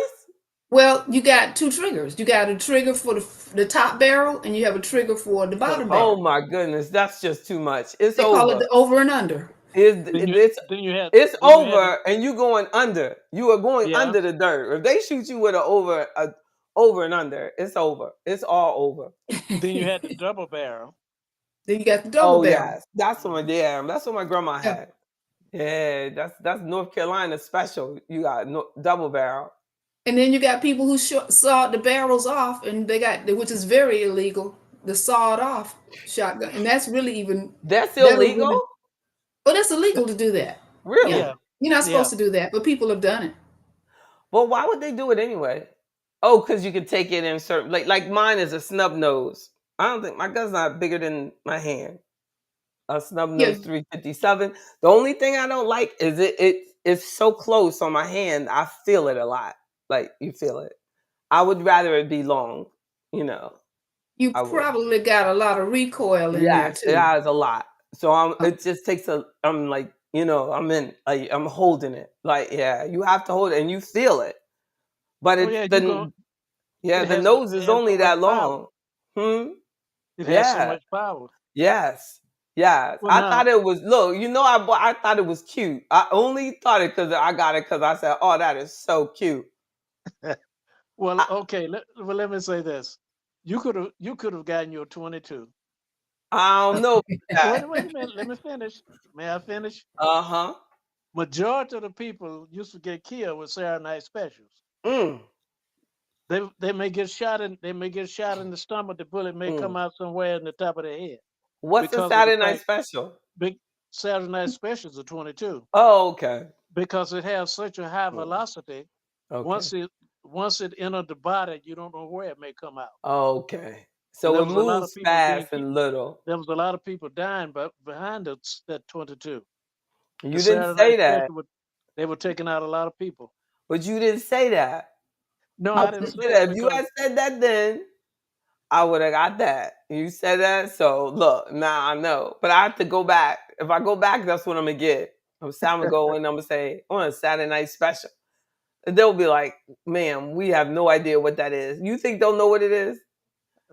Well, you got two triggers. You got a trigger for the top barrel, and you have a trigger for the bottom barrel. Oh, my goodness. That's just too much. They call it the over and under. It's over and you going under. You are going under the dirt. If they shoot you with an over and under, it's over. It's all over. Then you had the double barrel. Then you got the double barrel. Yes. That's what my grandma had. Yeah, that's North Carolina special. You got double barrel. And then you got people who sawed the barrels off, and which is very illegal, the sawed off shotgun, and that's really that's illegal. That's illegal to do that. Really? Yeah. You're not supposed to do that, but people have done it. Well, why would they do it anyway? Oh, because you could take it in certain, like mine is a snub nose. I don't think my gun's not bigger than my hand. A snub nose 357. The only thing I don't like is it's so close on my hand. I feel it a lot. Like, you feel it. I would rather it be long, You probably got a lot of recoil in there too. It has a lot. So it just takes I'm like, I'm holding it. Like, you have to hold it and you feel it. But the nose is only that long. It has so much power. Yes. Yeah, well, I thought it was. Look, I thought it was cute. I only thought it because I got it because I said, "Oh, that is so cute." Well, okay. Let me say this: you could have gotten your 22. I don't know. Wait a minute. Let me finish. May I finish? Majority of the people used to get killed with Saturday night specials. They may get shot in the stomach. The bullet may come Mm. out somewhere in the top of their head What's the because of the Saturday Night fact Special? big Saturday night specials are 22 Oh, okay. because it has such a high Mm. velocity. Okay. Once it entered the body, you don't know where it may come out. Okay. And So it moves fast and little. there was a lot of people dying, but behind that 22, the You didn't Saturday night say that, special, they were taking out a lot of people. but you didn't say that. No, I I didn't wouldn't say say it that. If you because had said that then, I would have got that. You said that, so look, now I know. But I have to go back. If I go back, that's what I'm gonna get. I'm gonna go and I'm gonna say, I want a Saturday Night Special. And they'll be like, "Ma'am, we have no idea what that is." You think they'll know what it is?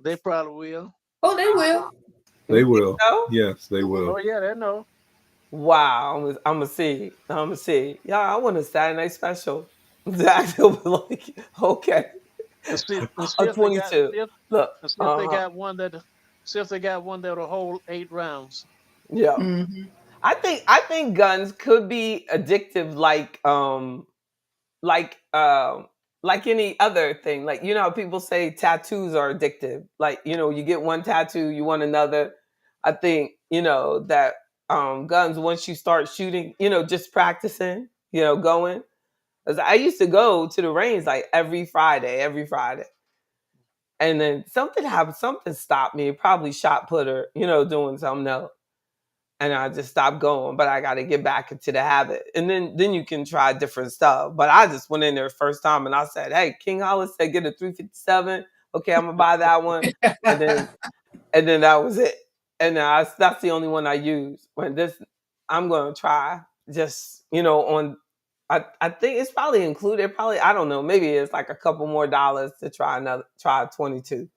they probably will. Oh, they will. You They think will. so? Yes, they will. Oh yeah, they know. Wow, I'm gonna see. I'm gonna see. Yeah, I want a Saturday Night Special. Zach will be like, okay, And see I'm if they got 22. Look, and see if they got one that that'll hold 8 rounds. yeah. Hmm. I think guns could be addictive, like like any other thing. Like you know how people say tattoos are addictive. Like you know, you get one tattoo, you want another. I think you know that guns once you start shooting, you know, just practicing, you know, going. 'Cause I used to go to the range like every Friday. And then something happened, something stopped me, probably shot putter, you know, doing something else. And I just stopped going, but I got to get back into the habit. And then you can try different stuff. But I just went in there first time and I said, "Hey, King Hollis said get a 357. Okay, I'm gonna buy that one." And then that was it. And that's the only one I use. When this, I'm gonna try just you know on. I think it's probably included. Probably I don't know. Maybe it's like a couple more dollars to try 22.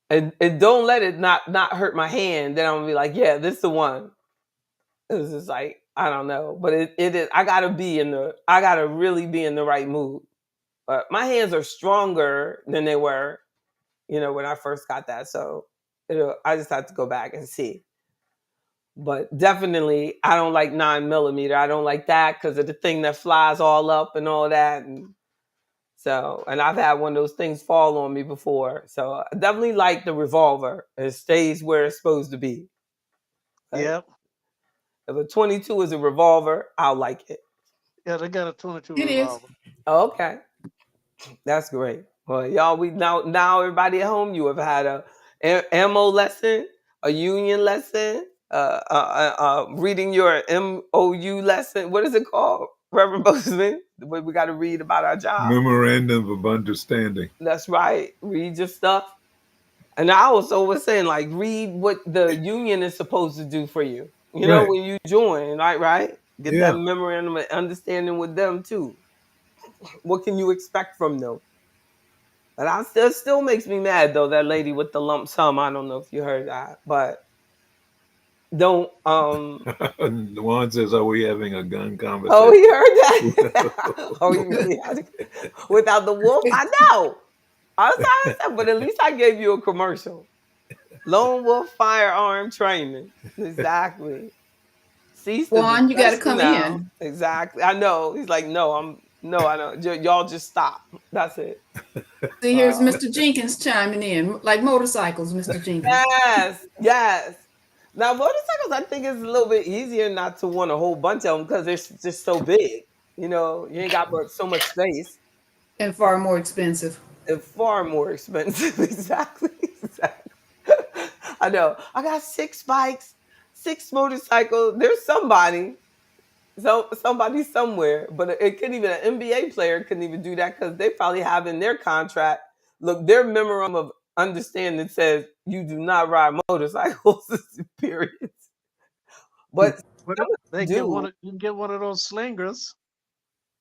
And don't let it not hurt my hand. Then I'm gonna be like, yeah, this is the one. It's just like I don't know, but it is. I gotta really be in the right mood. But my hands are stronger than they were, you know, when I first got that. So I just have to go back and see. But definitely, I don't like 9 millimeter. I don't like that because of the thing that flies all up and all that. And so, and I've had one of those things fall on me before. So I definitely like the revolver. It stays where it's supposed to be. Like Yep. if a 22 is a revolver, I'll like it. Yeah, they got a 22 It is. revolver. Oh, okay, that's great. Well, y'all, we now everybody at home, you have had ammo lesson, a union lesson, reading your MOU lesson. What is it called, Reverend Bozeman? We got to read about our job. Memorandum of Understanding. That's right. Read your stuff. And I also was saying, like, read what the union is supposed to do for you. You know, Right. when you join, right? Get that Yeah. memorandum of understanding with them too. What can you expect from them? But it still makes me mad though. That lady with the lump sum. I don't know if you heard that, but don't. Juan says, "Are we having a gun Oh, conversation?" he heard that. Oh, he really had it. Without the wolf. I know. I was trying to say, but at least I gave you a commercial. Lone Wolf Firearm Training. Exactly. Cease the Juan, you got to discussion come now. in. Exactly. I know. He's like, no, I know. Y'all just stop. That's it. See, here's Mr. Jenkins chiming in, like motorcycles, Mr. Jenkins. Yes. Now motorcycles, I think is a little bit easier not to want a whole bunch of them because they're just so big. You know, you ain't got but so much space And far more expensive. and far more expensive. Exactly. Exactly. I know. I got 6 bikes, 6 motorcycles. There's somebody somewhere, but it couldn't even an NBA player couldn't even do that because they probably have in their contract. Look, their memorandum of understanding says you do not ride motorcycles. Period. But But some of they them get do. you can get one of those slingers.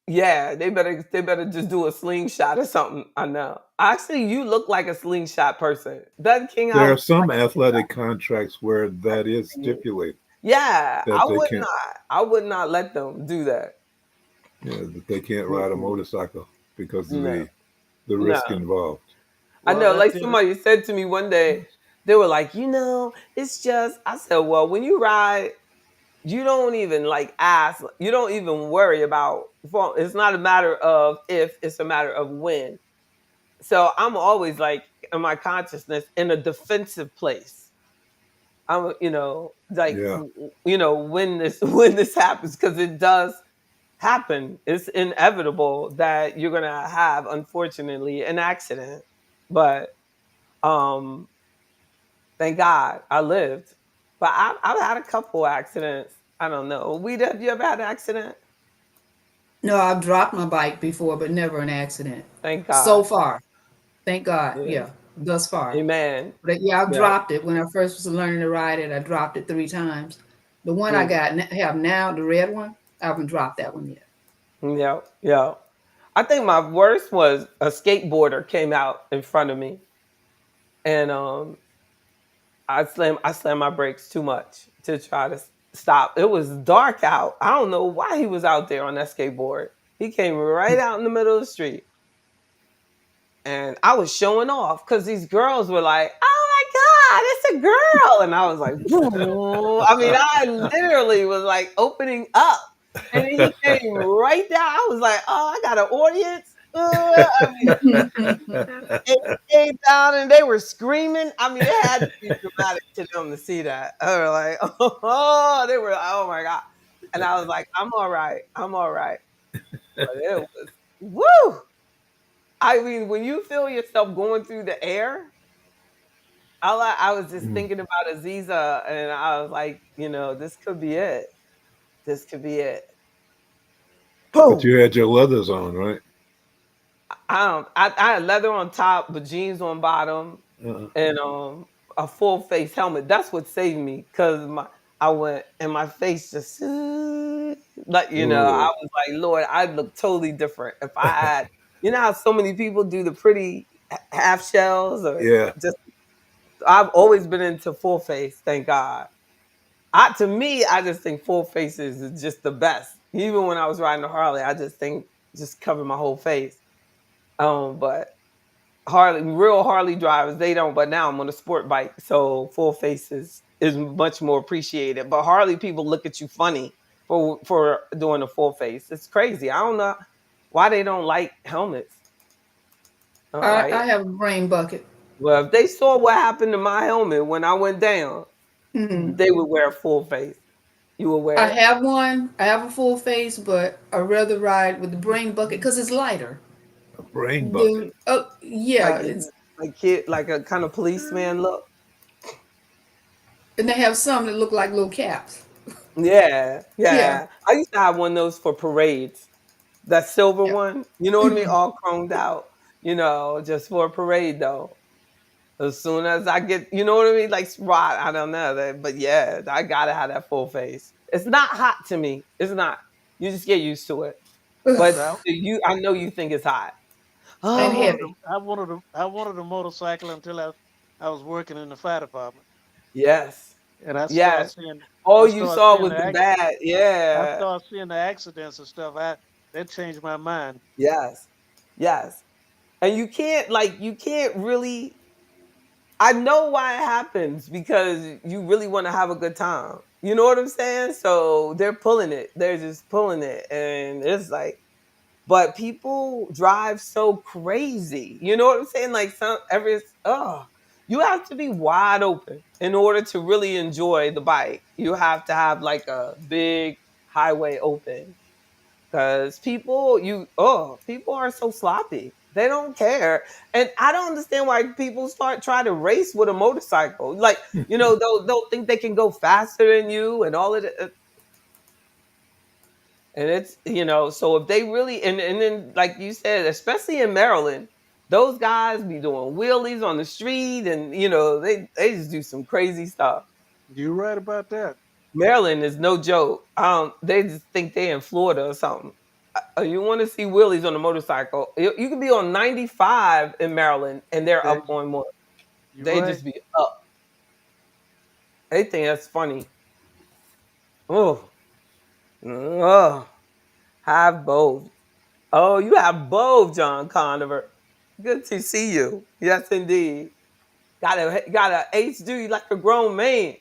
Yeah, they better just do a slingshot or something. I know. Actually, you look like a slingshot person. Doesn't King There House are some athletic contracts where that is stipulated Yeah, that they can't. I would not let them do that. Yeah, that they can't ride a motorcycle because of No, the no. risk involved. I Well, know, that's like it. somebody said to me one day, they were like, it's just, I said, well, when you ride you don't even like ask, you don't even worry about, well, it's not a matter of if, it's a matter of when. So I'm always like in my consciousness in a defensive place. I'm, like, Yeah. when this when this happens, because it does happen. It's inevitable that you're gonna have, unfortunately, an accident. But um, thank God I lived. But I've had a couple accidents. I don't know. Have you ever had an accident? No, I've dropped my bike before, but never an accident. Thank So God. far. Thank God. Yeah. Yeah, thus far. Amen. But yeah, I've Yep. dropped it. When I first was learning to ride it, I dropped it 3 times. The one I Mm. have now, the red one, I haven't dropped that one yet. Yep. Yep. I think my worst was a skateboarder came out in front of me, and I slammed my brakes too much to try to stop. It was dark out. I don't know why he was out there on that skateboard. He came right out in the middle of the street, and I was showing off because these girls were like, "Oh my God, it's a girl!" And I was like, "Whoa." I mean, I literally was like opening up, and then he came right down. I was like, "Oh, I got an audience." I mean, it came down and they were screaming. I mean, it had to be dramatic to them to see that. They were like, "Oh," they were like, "Oh my God." And I was like, "I'm all right. I'm all right." But it was, woo. I mean, when you feel yourself going through the air, I was just Mm. thinking about Aziza, and I was like, this could be it. This could be it. But Boom. you had your leathers on, right? I had leather on top, but jeans on bottom, Uh-uh. and a full face helmet. That's what saved me, because I went and my face just like, I Ooh. was like, Lord, I'd look totally different if I had, how so many people do the pretty half shells, or Yeah. just, I've always been into full face, thank God. To me, I just think full faces is just the best. Even when I was riding a Harley, I just think just cover my whole face. But real Harley drivers, they don't. But now I'm on a sport bike, so full faces is much more appreciated. But Harley people look at you funny for doing a full face. It's crazy. I don't know why they don't like helmets. I Like, have a brain bucket. well, if they saw what happened to my helmet when I went down, Hmm. they would wear a full face. You will I wear it. have one. I have a full face, but I rather ride with the brain bucket because it's lighter. A brain bucket. The yeah, Like it's like a kind of policeman look. and they have some that look like little caps. Yeah, Yeah. yeah. I used to have one of those for parades. That silver Yeah. one, you know what I mean? Mhm. All chromed out, just for a parade though. As soon as I get, you know what I mean? Like spot, I don't know that, but yeah, I gotta have that full face. It's not hot to me. It's not. You just get used to it. But But I know you think it's hot. I And Oh, wanted heavy. I wanted a motorcycle until I was working in the fire department, yes, and I started yes. seeing All I you started saw seeing was the the ac- bad. I Yeah. started seeing the accidents and stuff. That changed my mind. Yes. Yes. And you can't really, I know why it happens, because you really want to have a good time. You know what I'm saying? So they're pulling it. They're just pulling it. And it's like, but people drive so crazy. You know what I'm saying? Like you have to be wide open in order to really enjoy the bike. You have to have like a big highway open, because people are so sloppy. They don't care. And I don't understand why people start trying to race with a motorcycle. Like, they'll think they can go faster than you and all of it. And it's, so if they really, and then like you said, especially in Maryland, those guys be doing wheelies on the street, and they just do some crazy stuff. You're right about that. Maryland is no joke. They just think they in Florida or something. You want to see wheelies on a motorcycle? You can be on 95 in Maryland, and they're That up on more. you're They right. just be up. They think that's funny. Oh, oh, have both. Oh, you have both, John Conover. Good to see you. Yes, indeed. Got a H, dude, like a grown man.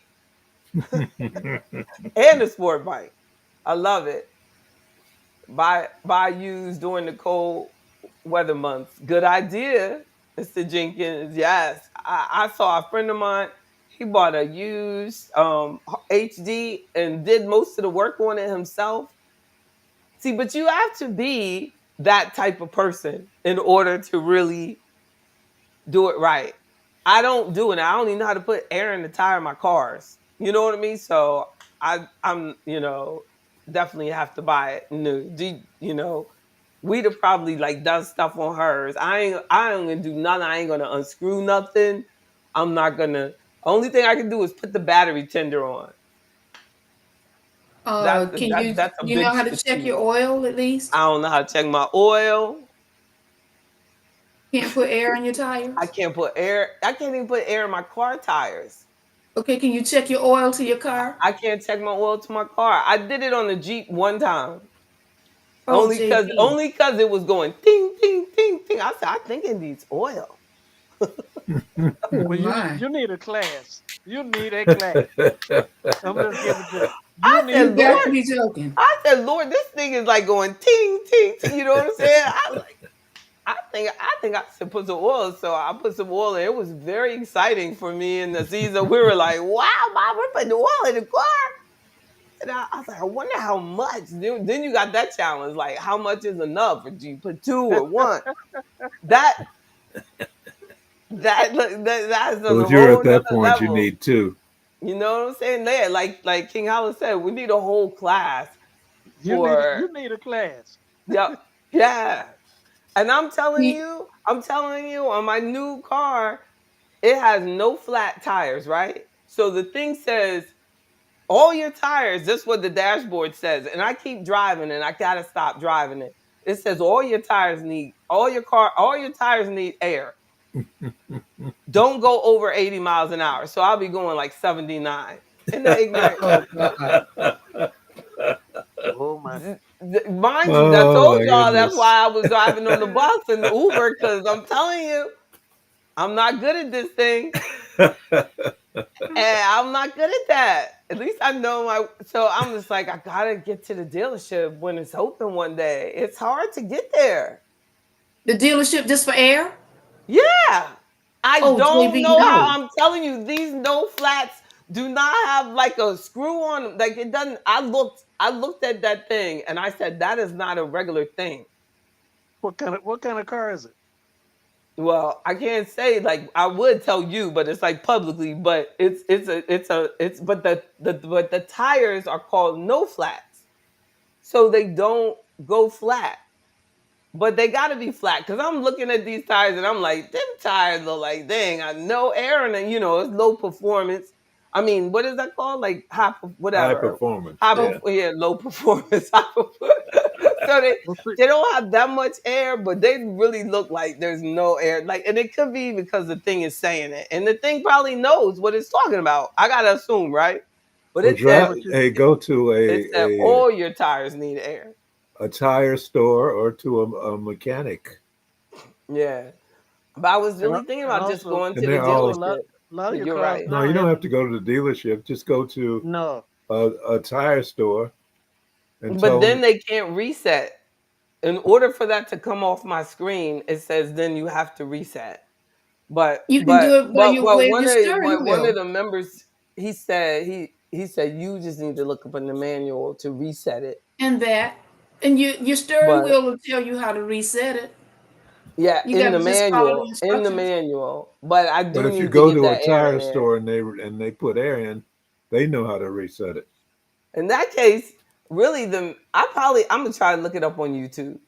And a sport bike. I love it. Buy used during the cold weather months. Good idea, Mr. Jenkins. Yes. I saw a friend of mine, he bought a used HD and did most of the work on it himself. See, but you have to be that type of person in order to really do it right. I don't do it. I don't even know how to put air in the tire of my cars. You know what I mean? So I'm definitely have to buy it new. We'd have probably like done stuff on hers. I ain't gonna do nothing. I ain't gonna unscrew nothing. I'm not gonna. Only thing I can do is put the battery tender on. Can That's a you know big how to check fatigue. your oil at I least? don't know how to check my oil. Can't put air in your I tires? can't put air. I can't even put air in my car tires. Okay, can you check your oil to your car? I can't check my oil to my car. I did it on the Jeep one time. Oh, Only cause JB. only cause it was going ting ting ting ting. I said, I think it needs oil. Oh Well, my. you need a class. You need a class. I'm just giving it to you. You I need You said, a got Lord, to class. be joking. this thing is like going ting ting ting. You know what I'm saying? I think I should put some oil. So I put some oil in. It was very exciting for me and Aziza. We were like, wow, Mom, we're putting oil in the car. And I was like, I wonder how much. Then you got that challenge, like how much is enough? Or do you put two or one? That that's on a But you're whole at that nother point, you level. need two. You know what I'm saying? There, like King Howard said, we need a whole class for You need a class. yep, yeah. And You- I'm telling you, on my new car, it has no flat tires, right? So the thing says all your tires, that's what the dashboard says. And I keep driving and I gotta stop driving it. It says all your tires need air. Don't go over 80 miles an hour. So I'll be going like 79. Isn't that ignorant? Oh God. Oh my. Mind you, I Oh told my y'all that's goodness. why I was driving on the bus and the Uber, because I'm telling you, I'm not good at this thing. And I'm not good at that. At least I know so I'm just like, I gotta get to the dealership when it's open one day. It's hard to get there. The dealership just for air? Yeah. I Oh, don't JB, know how. no. I'm telling you, these no flats do not have like a screw on. Like it doesn't. I looked at that thing and I said, that is not a regular thing. What kind of car is it? Well, I can't say, like I would tell you, but it's like publicly, but but the tires are called no flats. So they don't go flat. But they gotta be flat because I'm looking at these tires and I'm like, them tires look like they ain't got no air in it. It's low performance. I mean, what is that called? Like High whatever. performance. Yeah. Yeah, low performance. So Well, see, they don't have that much air, but they really look like there's no air. Like, and it could be because the thing is saying it, and the thing probably knows what it's talking about. I gotta assume, right? But Well, it said but you, hey, go to it said all your tires need air. a tire store or to a mechanic, Yeah. But I was and really thinking and about just also going and to the they're also all. dealership. a lot of But your you're cars right. No, now you don't have have to go to the dealership. Just go to no. a tire store and But tell then them. they can't reset. In order for that to come off my screen, it says then you have to reset. But You can but do it by but your but way of one your of steering but one of wheel. the members, he said you just need to look up in the manual to reset it. And that. And your steering But wheel will tell you how to reset it. yeah, You gotta just follow the in the instructions. manual. But I But do if you need to go get to a that air in tire there. store and they put air in, they know how to reset it. In that case, really I'm gonna try to look it up on YouTube.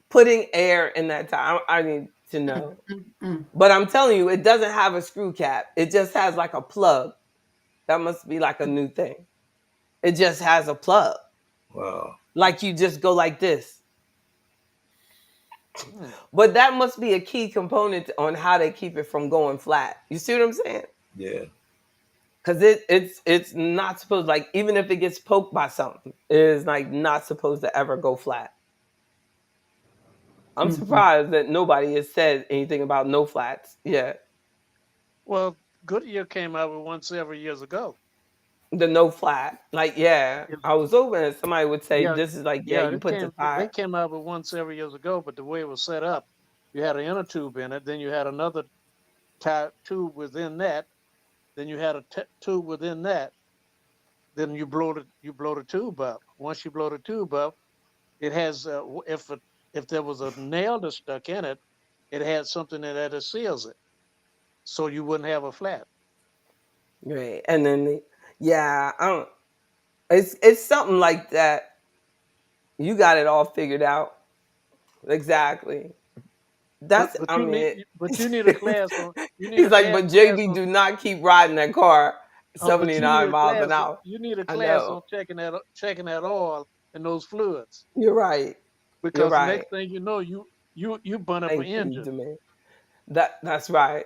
Putting air in that tire. I need to Mm, know. mm, mm. But I'm telling you, it doesn't have a screw cap. It just has like a plug. That must be like a new thing. It just has a plug. Wow. Like you just go like this. Hmm. But that must be a key component on how they keep it from going flat. You see what I'm saying? Yeah. Because it's not supposed, like, even if it gets poked by something, it is like not supposed to ever go flat. I'm Mhm. surprised that nobody has said anything about no flats yet. Well, Goodyear came out with one several years ago. The no flat. Like, yeah, It's, I was hoping that somebody would say yeah, this is like, yeah, yeah, you put the they tire. came out with one several years ago, but the way it was set up, you had an inner tube in it, then you had another tube within that, then you had a tube within that, then you blow the tube up. Once you blow the tube up, it has if there was a nail that stuck in it, it had something in there that seals it, so you wouldn't have a flat. Right. And then yeah, I don't it's something like that. You got it all figured out. Exactly. But That's but I you mean need but you need a class on you need he's a like, but class JB, on do not keep riding that car but you need 79 a miles an class hour. you need a I class know. on checking that oil and those fluids, You're right. You're because the right. next thing you know, you burn up an Thank you, engine. Jermaine. That's right.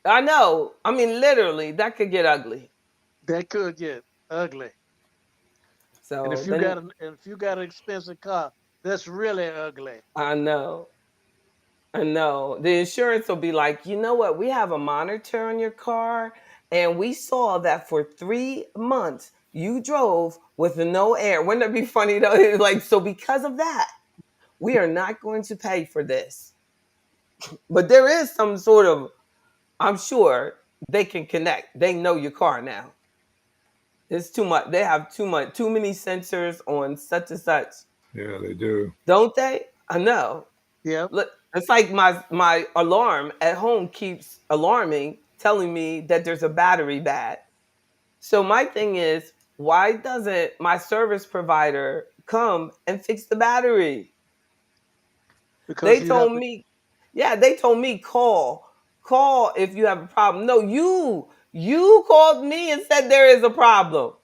I know. I mean, literally, that could get ugly. That could get ugly. And So then if you got an expensive car, that's really ugly. I know. I know. The insurance will be like, you know what? We have a monitor on your car, and we saw that for 3 months you drove with no air. Wouldn't that be funny though? It's like, so because of that, we are not going to pay for this. But there is some sort of, I'm sure they can connect. They know your car now. It's too much. They have too many sensors on such and such, Yeah, they do. don't they? I know. Yep. Look, it's like my alarm at home keeps alarming, telling me that there's a battery bad. So my thing is, why doesn't my service provider come and fix the battery? Because They you have told to. me, yeah, they told me call if you have a problem. No, you called me and said there is a problem.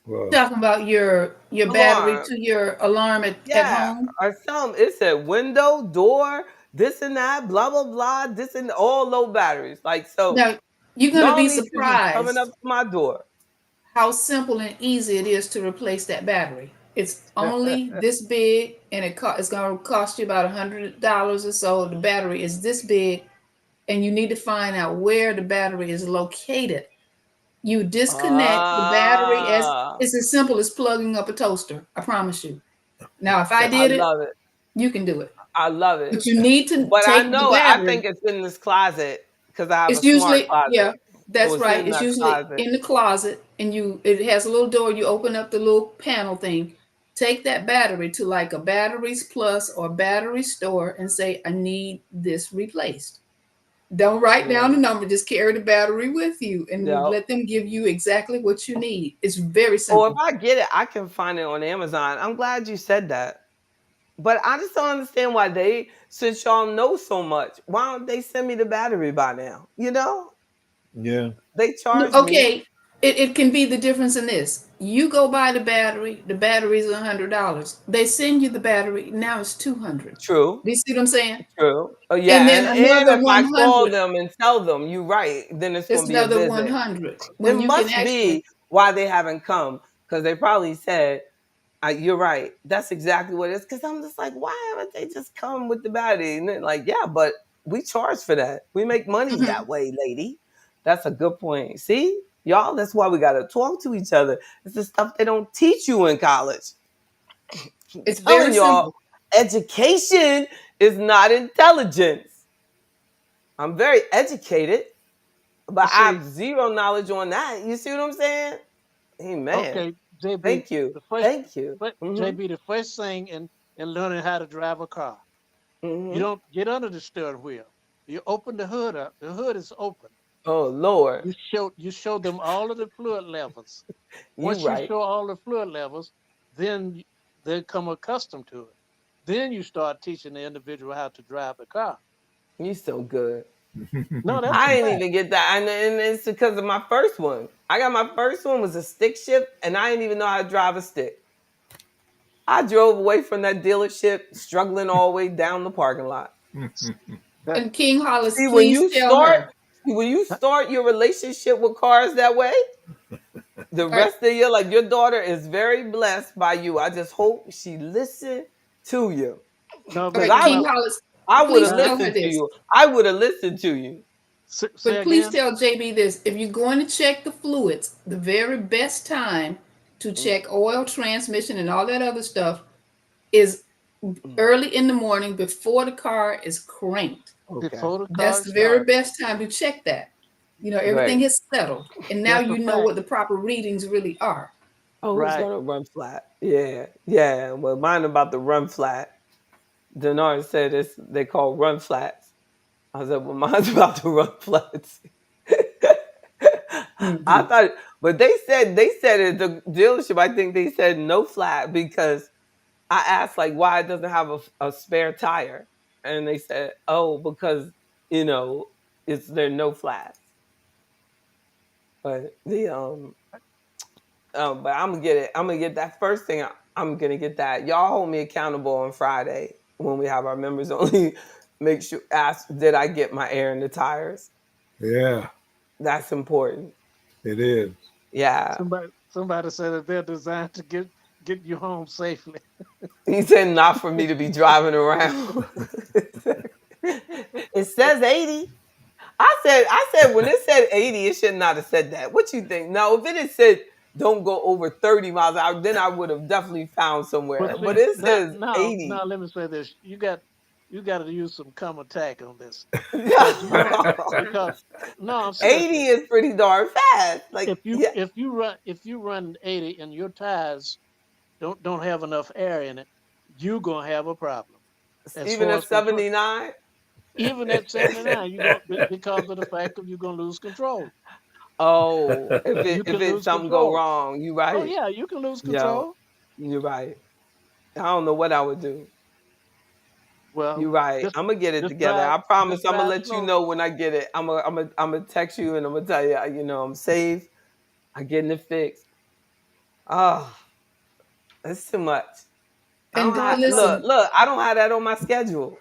Well, Talking about your battery Alarm. to your alarm at Yeah, home. or some it said window, door, this and that, blah blah blah, this and all low batteries. Like so, Now you're going to y'all be need to be coming up surprised to my door. how simple and easy it is to replace that battery. It's only this big, and it's going to cost you about $100 or so. The battery is this big, and you need to find out where the battery is located. You disconnect the battery as Ah, it's as simple as plugging up a toaster. I promise you. Now, if I I did it, love it. you can do it. I love it. But you need to But I take the know it. I think battery. it's in this closet because I have a It's smart usually, closet. yeah, So that's it's right. in It's that usually closet. in the closet, and it has a little door. You open up the little panel thing. Take that battery to like a batteries plus or battery store and say, I need this replaced. Don't write down Yeah. the number, just carry the battery with you and Yeah. let them give you exactly what you need. It's very Or if simple. I get it, I can find it on Amazon. I'm glad you said that. But I just don't understand why since y'all know so much, why don't they send me the battery by now? You know, yeah. they charge me. Okay, it can be the difference in this. You go buy the battery is $100. They send you the battery, now it's 200. True, Do you see what I'm saying? true. Oh And yeah, then and another if I call 100, them and tell them, you're right, then it's it's going to be a another visit. 100. It When you can must actually, be why they haven't come because they probably said, "You're right. That's exactly what it is." Because I'm just like, why haven't they just come with the battery? And they're like, yeah, but we charge for that. We make money Mhm. that way, lady. That's a good point. See, y'all, that's why we got to talk to each other. It's the stuff they don't teach you in college. I'm It's very telling y'all, simple. education is not intelligence. I'm very educated, You but I see, have zero knowledge on that. You see what I'm saying? Hey, man. okay, JB, Thank you. the first, Thank you. Mm-hmm. JB, the first thing in learning how to drive a car, you Mm-hmm. don't get under the steering wheel. You open the hood up. The hood is open. Oh, Lord. You show them all of the fluid levels. You Once you right. show all the fluid levels, then they come accustomed to it. Then you start teaching the individual how to drive the car. You so good. No, that's a I didn't fact. even get that. And it's because of my first one. I got my first one was a stick shift, and I didn't even know how to drive a stick. I drove away from that dealership struggling all the way down the parking lot. That And King Hollis, See, please tell her. when you start your relationship with cars that way, the All right, rest of your like your daughter is very blessed by you. I just hope she listened to you. no, all Because but right, see King my Hollis, I would have please uh, tell her listened to this. you. I would have listened to you. Say But please again. tell JB this: if you're going to check the fluids, the very best time to Mm, check oil transmission and all that other stuff is mm. early in the morning before the car is cranked. Okay. Before the That's car the very started. best time to check that. Everything Right. is settled, and now That's a you know fact. what the proper readings really are. Oh, who's Right. gonna run flat? Yeah, yeah. Well, mine about to run flat. Denard said it's they call run flats. I said, well, mine's about to run flats. I Hmm. thought, but they said at the dealership. I think they said no flat because I asked like why it doesn't have a spare tire, and they said, oh, because you know it's there no flats. But but I'm gonna get it. I'm gonna get that first thing. I'm gonna get that. Y'all hold me accountable on Friday when we have our members only. Make sure ask did I get my air in the tires? Yeah, That's important. it is. Yeah. Somebody said that they're designed to get you home safely. He said not for me to be driving around. It says 80. I said when it said 80, it should not have said that. What you think? No, if it had said don't go over 30 miles an hour, then I would have definitely found But somewhere. see, But it now, says now, 80. now, let me say this: you got to use some come attack on this, because you know, because no, seriously, 80 is pretty darn fast. Like, if you yeah, run 80 and your tires don't have enough air in it, you're gonna have a problem as even far at as control. 79. Even at 79, you going because of the fact of you're gonna lose control. Oh, if it You if can it lose something go control. wrong, you Oh right. yeah, you can lose Yo, control. you right. I don't know what I would do. You Well, right. just I'm gonna get it just together. drive I promise. just I'm gonna drive let you slow. know when I get it. I'm gonna text you and I'm gonna tell you. I'm safe. I'm getting it fixed. Oh, that's too much. I And don't have look. listen, Look, I don't have that on my schedule.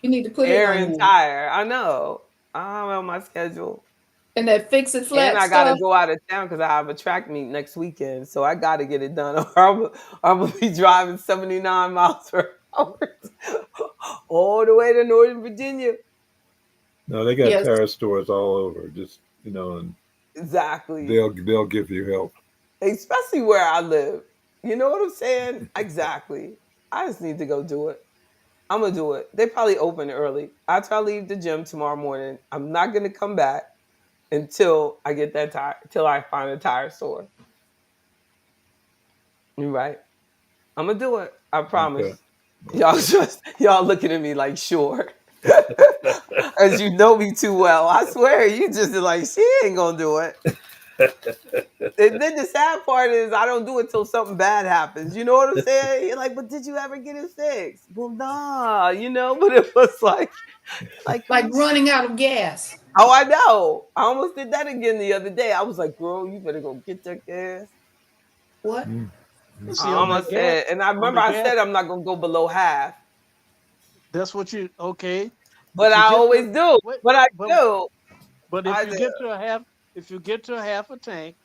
you need to put it Air on and there. tire. I know. I don't have it on my schedule. And that fix it And flat I gotta stuff. go out of town because I have a track meet next weekend. So I gotta get it done. Or I'm gonna be driving 79 miles per hour all the way to Northern Virginia. No, they got Yes. tire stores all over. Just and Exactly. they'll give you help. Especially where I live. You know what I'm saying? Exactly. I just need to go do it. I'm gonna do it. They probably open early. I try to leave the gym tomorrow morning. I'm not gonna come back until I get that tire, till I find a tire store. You're right. I'm gonna do it. I Okay. promise. Y'all just y'all looking at me like sure. As you know me too well. I swear you just like she ain't gonna do it. And then the sad part is I don't do it till something bad happens. You know what I'm saying? You're like, but did you ever get it fixed? Well, nah, but it was like, are Like you running out of gas. oh, I know. I almost did that again the other day. I was like, girl, you better go get that gas. What? Mm. I See, on that almost gas, said, and I on remember the I gas, said I'm not gonna go below half, that's what you okay. but If you I get to always do. wait, But I but do. but I do. if you get to a half a tank,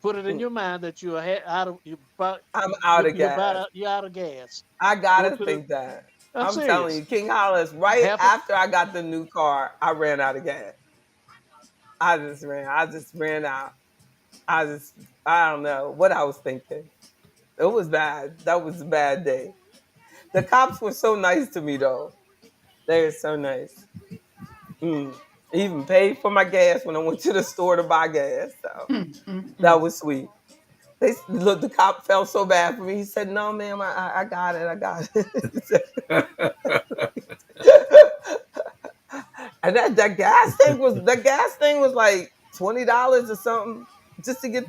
put it in Mm, your mind that you are out of you about I'm out of you're about gas. you're out of gas. I Go gotta to the think that. I'm I'm telling serious. you, King Hollis, right Half a after I got the new car, I ran out of gas. I just ran out. I just, I don't know what I was thinking. It was bad. That was a bad day. The cops were so nice to me though. They were so nice. Mm. Even paid for my gas when I went to the store to buy gas. So Mm, mm, that mm. was sweet. Look, the cop felt so bad for me. He said, "No, ma'am, I got it. I got it." He said, and that gas thing was like $20 or something just to get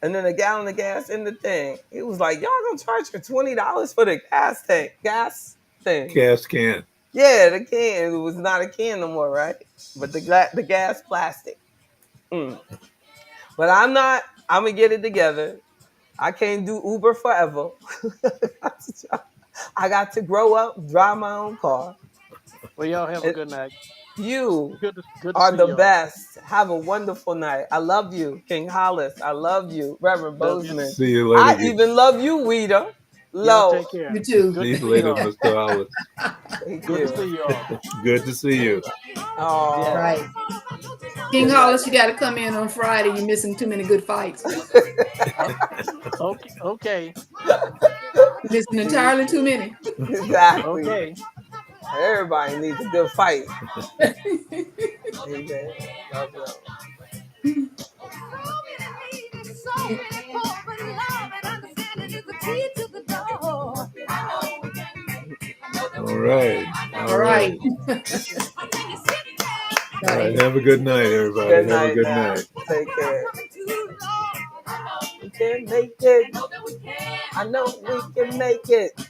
and then a gallon of gas in the thing. It was like, y'all gonna charge for $20 for the gas thing. Gas can. Yeah, the can. It was not a can no more, right? But the gas plastic. Mm. But I'm not. I'm gonna get it together. I can't do Uber forever. I got to grow up, drive my own car. well, y'all have a And good night. you Good to are see the y'all. best. Have a wonderful night. I love you, King Hollis. I love you, Reverend Love you. Bozeman. See you I later. even love you, Weeda. Y'all Low. take care. You too. Good See to you see later, y'all. Mr. Hollis. Thank Good to see you. you all. Good to see you. Oh, Yeah. Right. King Good Hollis, night. you got to come in on Friday. You're missing too many good fights. Okay. Okay. You're missing entirely too many. Exactly. Okay. Everybody needs a good fight. Amen. Love you. All right. All right. All right. Have a good night, everybody. Good Have a night good now. night. Take care. We can make it. I know we can make it.